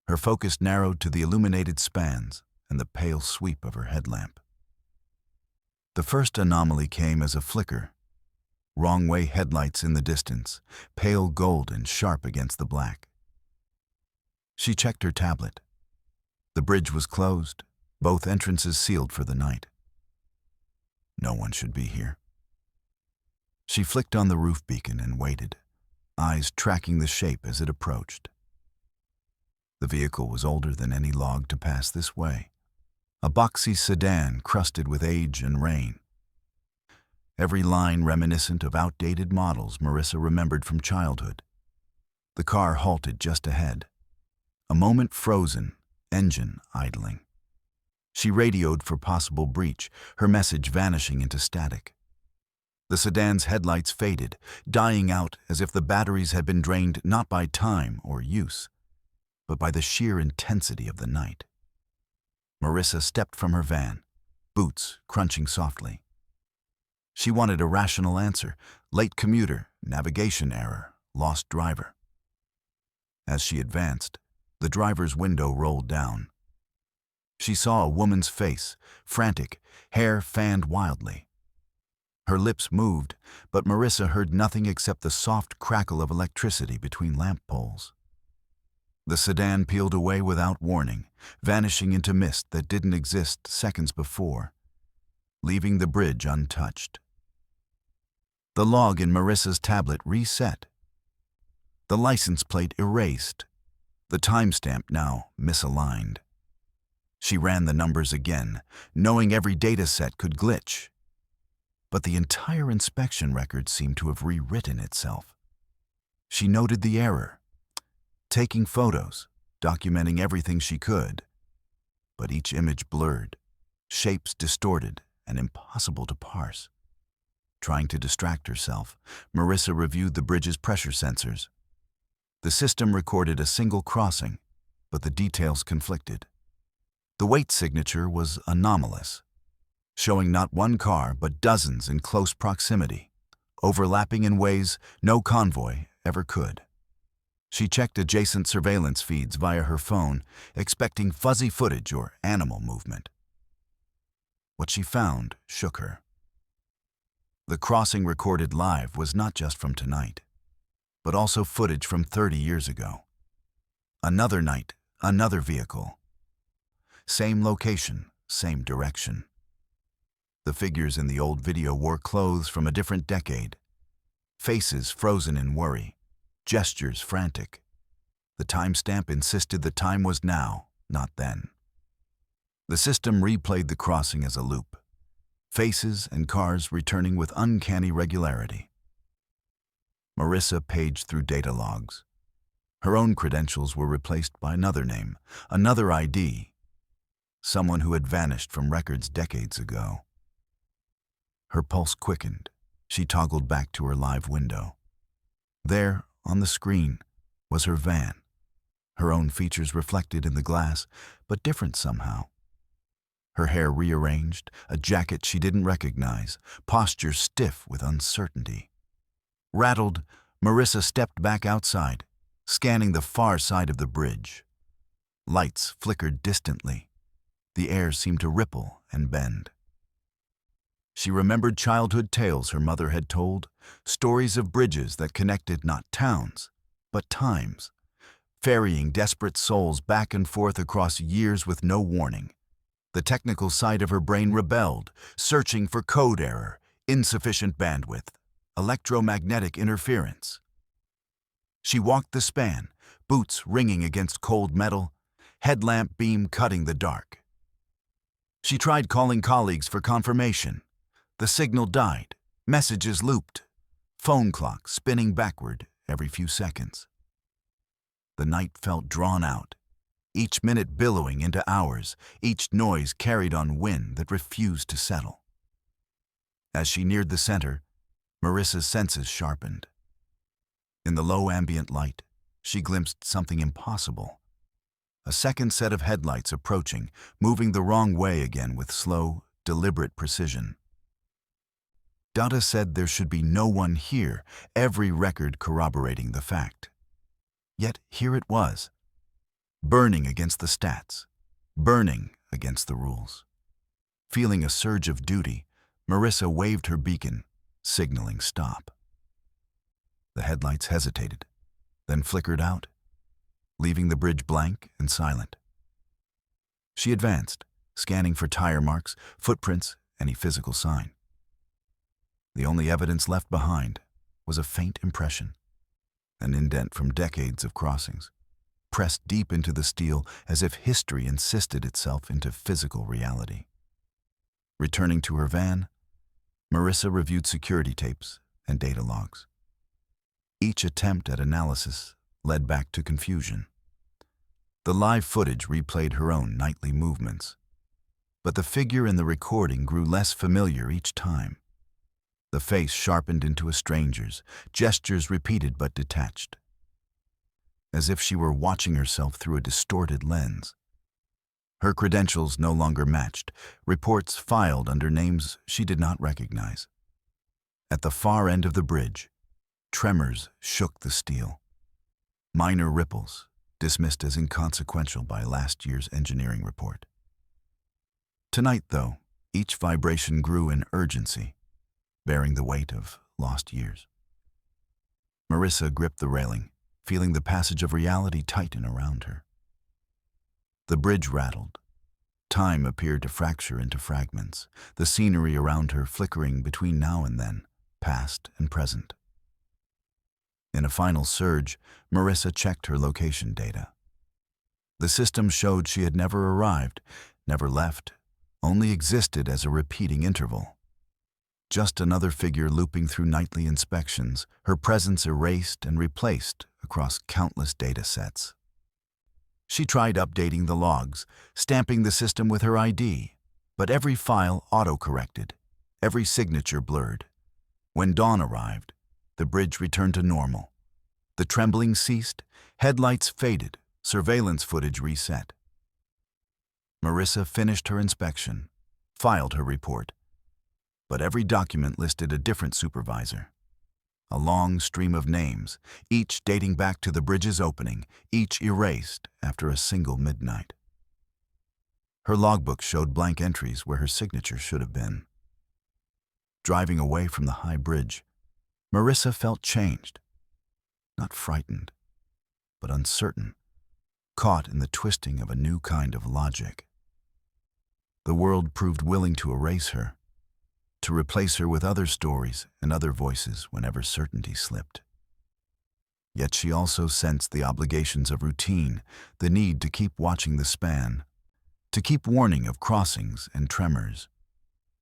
Her focus narrowed to the illuminated spans and the pale sweep of her headlamp. The first anomaly came as a flicker. Wrong-way headlights in the distance, pale gold and sharp against the black. She checked her tablet. The bridge was closed, both entrances sealed for the night. No one should be here. She flicked on the roof beacon and waited, eyes tracking the shape as it approached. The vehicle was older than any log to pass this way, a boxy sedan crusted with age and rain. Every line reminiscent of outdated models Marissa remembered from childhood. The car halted just ahead, a moment frozen, engine idling. She radioed for possible breach, her message vanishing into static. The sedan's headlights faded, dying out as if the batteries had been drained not by time or use, but by the sheer intensity of the night. Marissa stepped from her van, boots crunching softly. She wanted a rational answer: late commuter, navigation error, lost driver. As she advanced, the driver's window rolled down. She saw a woman's face, frantic, hair fanned wildly. Her lips moved, but Marissa heard nothing except the soft crackle of electricity between lamp poles. The sedan peeled away without warning, vanishing into mist that didn't exist seconds before, leaving the bridge untouched. The log in Marissa's tablet reset. The license plate erased, the timestamp now misaligned. She ran the numbers again, knowing every data set could glitch. But the entire inspection record seemed to have rewritten itself. She noted the error, taking photos, documenting everything she could. But each image blurred, shapes distorted and impossible to parse. Trying to distract herself, Marissa reviewed the bridge's pressure sensors. The system recorded a single crossing, but the details conflicted. The weight signature was anomalous, showing not one car but dozens in close proximity, overlapping in ways no convoy ever could. She checked adjacent surveillance feeds via her phone, expecting fuzzy footage or animal movement. What she found shook her. The crossing recorded live was not just from tonight, but also footage from 30 years ago. Another night, another vehicle. Same location, same direction. The figures in the old video wore clothes from a different decade. Faces frozen in worry, gestures frantic. The timestamp insisted the time was now, not then. The system replayed the crossing as a loop, faces and cars returning with uncanny regularity. Marissa paged through data logs. Her own credentials were replaced by another name, another ID, someone who had vanished from records decades ago. Her pulse quickened. She toggled back to her live window. There, on the screen, was her van, her own features reflected in the glass, but different somehow. Her hair rearranged, a jacket she didn't recognize, posture stiff with uncertainty. Rattled, Marissa stepped back outside, scanning the far side of the bridge. Lights flickered distantly. The air seemed to ripple and bend. She remembered childhood tales her mother had told, stories of bridges that connected not towns, but times, ferrying desperate souls back and forth across years with no warning, The technical side of her brain rebelled, searching for code error, insufficient bandwidth, electromagnetic interference. She walked the span, boots ringing against cold metal, headlamp beam cutting the dark. She tried calling colleagues for confirmation. The signal died, messages looped, phone clock spinning backward every few seconds. The night felt drawn out, each minute billowing into hours, each noise carried on wind that refused to settle. As she neared the center, Marissa's senses sharpened. In the low ambient light, she glimpsed something impossible. A second set of headlights approaching, moving the wrong way again with slow, deliberate precision. Data said there should be no one here, every record corroborating the fact. Yet here it was, burning against the stats, burning against the rules. Feeling a surge of duty, Marissa waved her beacon, signaling stop. The headlights hesitated, then flickered out, leaving the bridge blank and silent. She advanced, scanning for tire marks, footprints, any physical sign. The only evidence left behind was a faint impression, an indent from decades of crossings, pressed deep into the steel as if history insisted itself into physical reality. Returning to her van, Marissa reviewed security tapes and data logs. Each attempt at analysis led back to confusion. The live footage replayed her own nightly movements, but the figure in the recording grew less familiar each time. The face sharpened into a stranger's, gestures repeated but detached, as if she were watching herself through a distorted lens. Her credentials no longer matched, reports filed under names she did not recognize. At the far end of the bridge, tremors shook the steel. Minor ripples, dismissed as inconsequential by last year's engineering report. Tonight, though, each vibration grew in urgency, bearing the weight of lost years. Marissa gripped the railing, feeling the passage of reality tighten around her. The bridge rattled. Time appeared to fracture into fragments, the scenery around her flickering between now and then, past and present. In a final surge, Marissa checked her location data. The system showed she had never arrived, never left, only existed as a repeating interval. Just another figure looping through nightly inspections, her presence erased and replaced across countless data sets. She tried updating the logs, stamping the system with her ID, but every file auto-corrected, every signature blurred. When dawn arrived, the bridge returned to normal. The trembling ceased, headlights faded, surveillance footage reset. Marissa finished her inspection, filed her report, but every document listed a different supervisor. A long stream of names, each dating back to the bridge's opening, each erased after a single midnight. Her logbook showed blank entries where her signature should have been. Driving away from the high bridge, Marissa felt changed, not frightened, but uncertain, caught in the twisting of a new kind of logic. The world proved willing to erase her, to replace her with other stories and other voices whenever certainty slipped. Yet she also sensed the obligations of routine, the need to keep watching the span, to keep warning of crossings and tremors,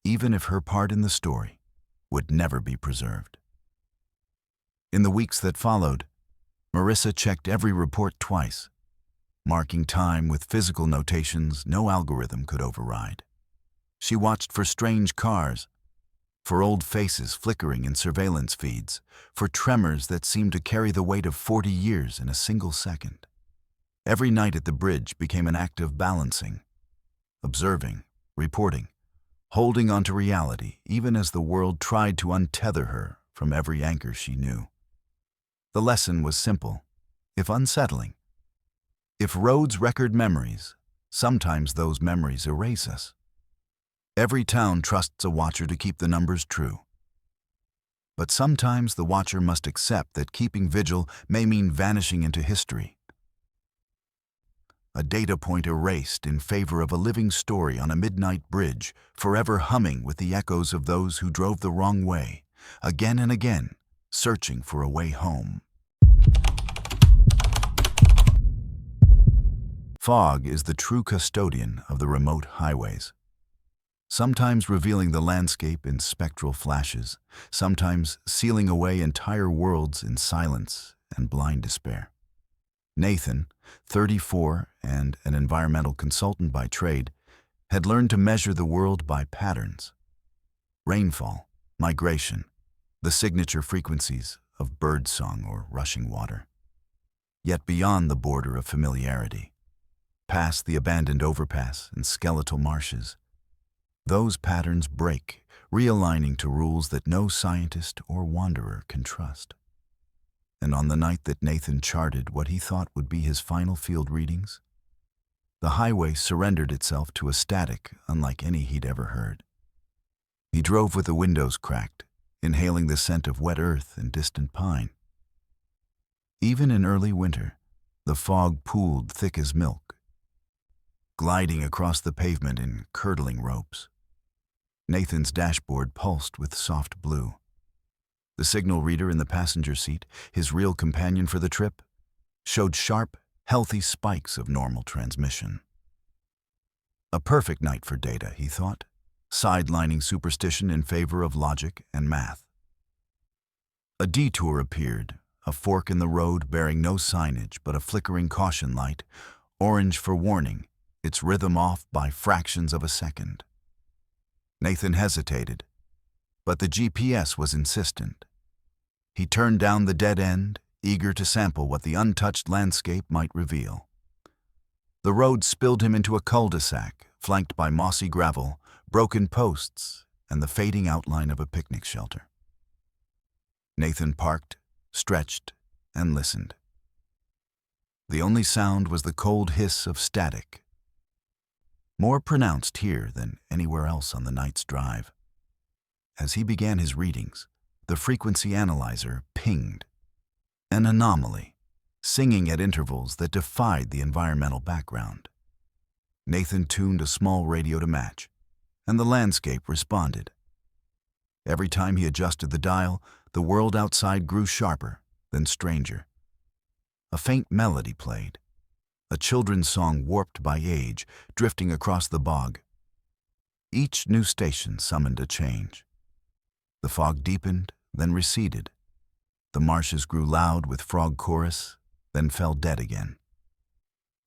even if her part in the story would never be preserved. In the weeks that followed, Marissa checked every report twice, marking time with physical notations no algorithm could override. She watched for strange cars, for old faces flickering in surveillance feeds, for tremors that seemed to carry the weight of 40 years in a single second. Every night at the bridge became an act of balancing, observing, reporting, holding on to reality even as the world tried to untether her from every anchor she knew. The lesson was simple, if unsettling. If roads record memories, sometimes those memories erase us. Every town trusts a watcher to keep the numbers true. But sometimes the watcher must accept that keeping vigil may mean vanishing into history. a data point erased in favor of a living story on a midnight bridge, forever humming with the echoes of those who drove the wrong way, again and again, searching for a way home. Fog is the true custodian of the remote highways, sometimes revealing the landscape in spectral flashes, sometimes sealing away entire worlds in silence and blind despair. Nathan, 34 and an environmental consultant by trade, had learned to measure the world by patterns. Rainfall, migration, the signature frequencies of birdsong or rushing water. Yet beyond the border of familiarity, past the abandoned overpass and skeletal marshes, those patterns break, realigning to rules that no scientist or wanderer can trust. And on the night that Nathan charted what he thought would be his final field readings, the highway surrendered itself to a static unlike any he'd ever heard. He drove with the windows cracked, inhaling the scent of wet earth and distant pine. Even in early winter, the fog pooled thick as milk, gliding across the pavement in curdling ropes. Nathan's dashboard pulsed with soft blue. The signal reader in the passenger seat, his real companion for the trip, showed sharp, healthy spikes of normal transmission. A perfect night for data, he thought, sidelining superstition in favor of logic and math. A detour appeared, a fork in the road bearing no signage but a flickering caution light, orange for warning, its rhythm off by fractions of a second. Nathan hesitated, but the GPS was insistent. He turned down the dead end, eager to sample what the untouched landscape might reveal. The road spilled him into a cul-de-sac, flanked by mossy gravel, broken posts, and the fading outline of a picnic shelter. Nathan parked, stretched, and listened. The only sound was the cold hiss of static, more pronounced here than anywhere else on the night's drive. As he began his readings, the frequency analyzer pinged. An anomaly, singing at intervals that defied the environmental background. Nathan tuned a small radio to match, and the landscape responded. Every time he adjusted the dial, the world outside grew sharper, then stranger. A faint melody played, a children's song warped by age, drifting across the bog. Each new station summoned a change. The fog deepened, then receded. The marshes grew loud with frog chorus, then fell dead again.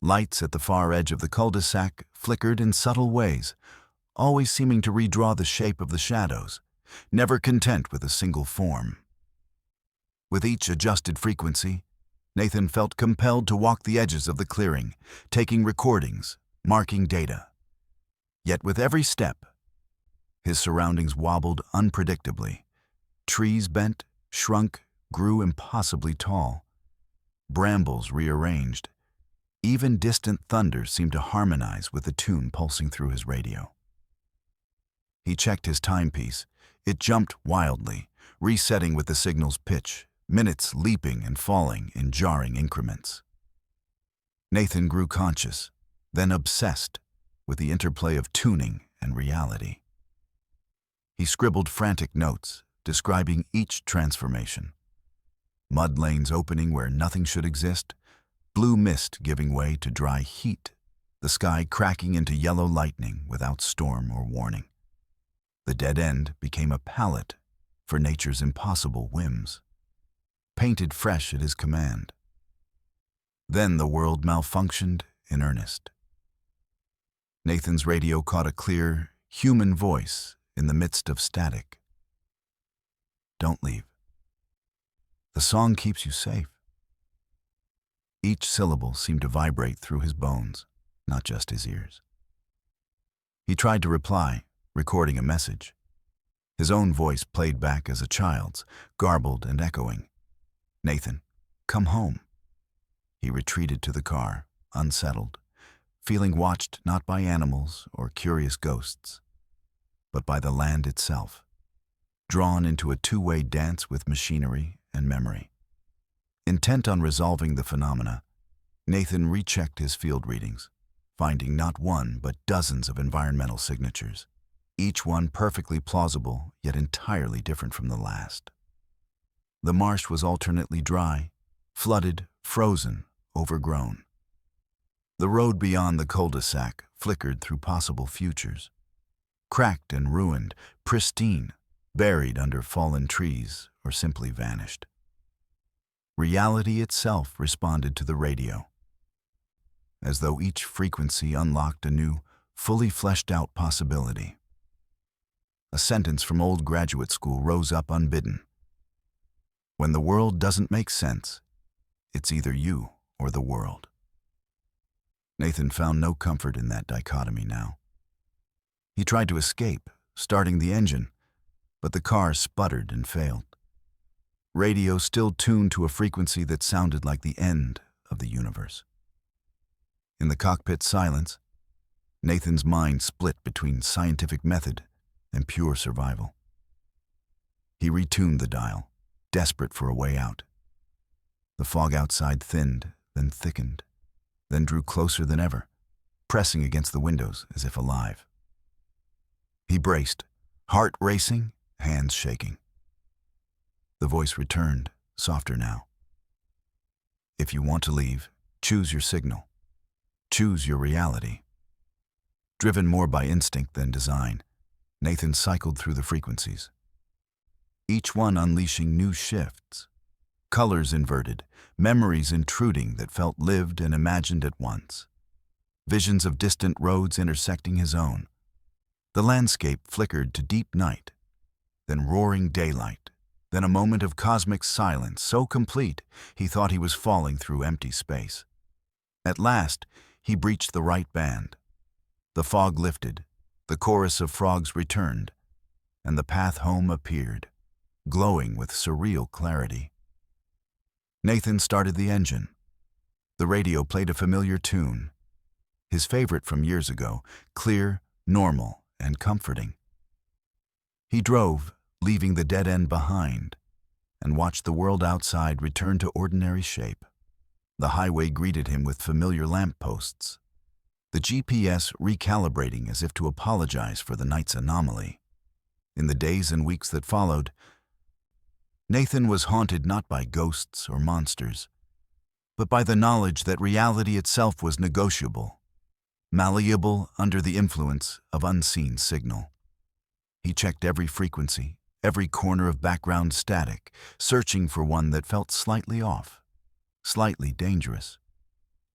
Lights at the far edge of the cul-de-sac flickered in subtle ways, always seeming to redraw the shape of the shadows, never content with a single form. With each adjusted frequency, Nathan felt compelled to walk the edges of the clearing, taking recordings, marking data. Yet with every step, his surroundings wobbled unpredictably. Trees bent, shrunk, grew impossibly tall. Brambles rearranged. Even distant thunder seemed to harmonize with the tune pulsing through his radio. He checked his timepiece. It jumped wildly, resetting with the signal's pitch, minutes leaping and falling in jarring increments. Nathan grew conscious, then obsessed with the interplay of tuning and reality. He scribbled frantic notes, describing each transformation. Mud lanes opening where nothing should exist, blue mist giving way to dry heat, the sky cracking into yellow lightning without storm or warning. The dead end became a palette for nature's impossible whims, painted fresh at his command. Then the world malfunctioned in earnest. Nathan's radio caught a clear, human voice in the midst of static. "Don't leave. The song keeps you safe." Each syllable seemed to vibrate through his bones, not just his ears. He tried to reply, recording a message. His own voice played back as a child's, garbled and echoing. "Nathan, come home." He retreated to the car, unsettled, feeling watched not by animals or curious ghosts, but by the land itself, drawn into a two-way dance with machinery and memory. Intent on resolving the phenomena, Nathan rechecked his field readings, finding not one but dozens of environmental signatures, each one perfectly plausible yet entirely different from the last. The marsh was alternately dry, flooded, frozen, overgrown. The road beyond the cul-de-sac flickered through possible futures. Cracked and ruined, pristine, buried under fallen trees, or simply vanished. Reality itself responded to the radio, as though each frequency unlocked a new, fully fleshed-out possibility. A sentence from old graduate school rose up unbidden. When the world doesn't make sense, it's either you or the world. Nathan found no comfort in that dichotomy now. He tried to escape, starting the engine, but the car sputtered and failed. Radio still tuned to a frequency that sounded like the end of the universe. In the cockpit silence, Nathan's mind split between scientific method and pure survival. He retuned the dial, desperate for a way out. The fog outside thinned, then thickened, then drew closer than ever, pressing against the windows as if alive. He braced, heart racing, hands shaking. The voice returned, softer now. If you want to leave, choose your signal. Choose your reality. Driven more by instinct than design, Nathan cycled through the frequencies, each one unleashing new shifts, colors inverted, memories intruding that felt lived and imagined at once, visions of distant roads intersecting his own. The landscape flickered to deep night, then roaring daylight, then a moment of cosmic silence so complete he thought he was falling through empty space. At last, he breached the right band. The fog lifted, the chorus of frogs returned, and the path home appeared, glowing with surreal clarity. Nathan started the engine. The radio played a familiar tune, his favorite from years ago, clear, normal, and comforting. He drove, leaving the dead end behind, and watched the world outside return to ordinary shape. The highway greeted him with familiar lampposts, the GPS recalibrating as if to apologize for the night's anomaly. In the days and weeks that followed, Nathan was haunted not by ghosts or monsters, but by the knowledge that reality itself was negotiable, malleable under the influence of unseen signal. He checked every frequency, every corner of background static, searching for one that felt slightly off, slightly dangerous.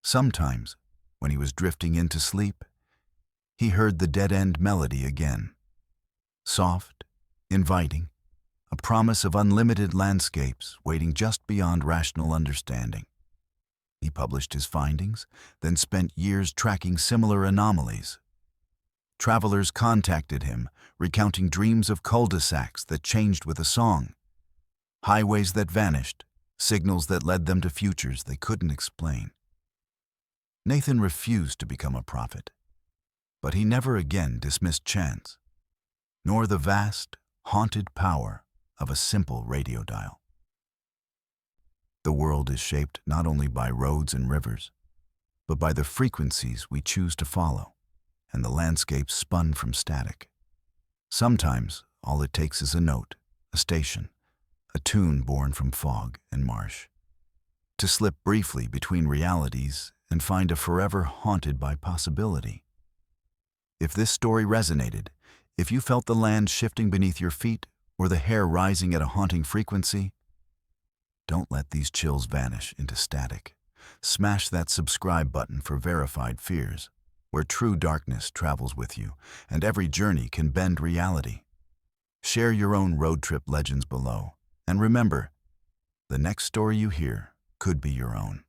Sometimes, when he was drifting into sleep, he heard the dead-end melody again. Soft, inviting, a promise of unlimited landscapes waiting just beyond rational understanding. He published his findings, then spent years tracking similar anomalies. Travelers contacted him, recounting dreams of cul-de-sacs that changed with a song, highways that vanished, signals that led them to futures they couldn't explain. Nathan refused to become a prophet, but he never again dismissed chance, nor the vast, haunted power of a simple radio dial. The world is shaped not only by roads and rivers, but by the frequencies we choose to follow, and the landscape spun from static. Sometimes, all it takes is a note, a station, a tune born from fog and marsh, to slip briefly between realities and find a forever haunted by possibility. If this story resonated, if you felt the land shifting beneath your feet or the hair rising at a haunting frequency, don't let these chills vanish into static. Smash that subscribe button for Verified Fears, where true darkness travels with you, and every journey can bend reality. Share your own road trip legends below, and remember, the next story you hear could be your own.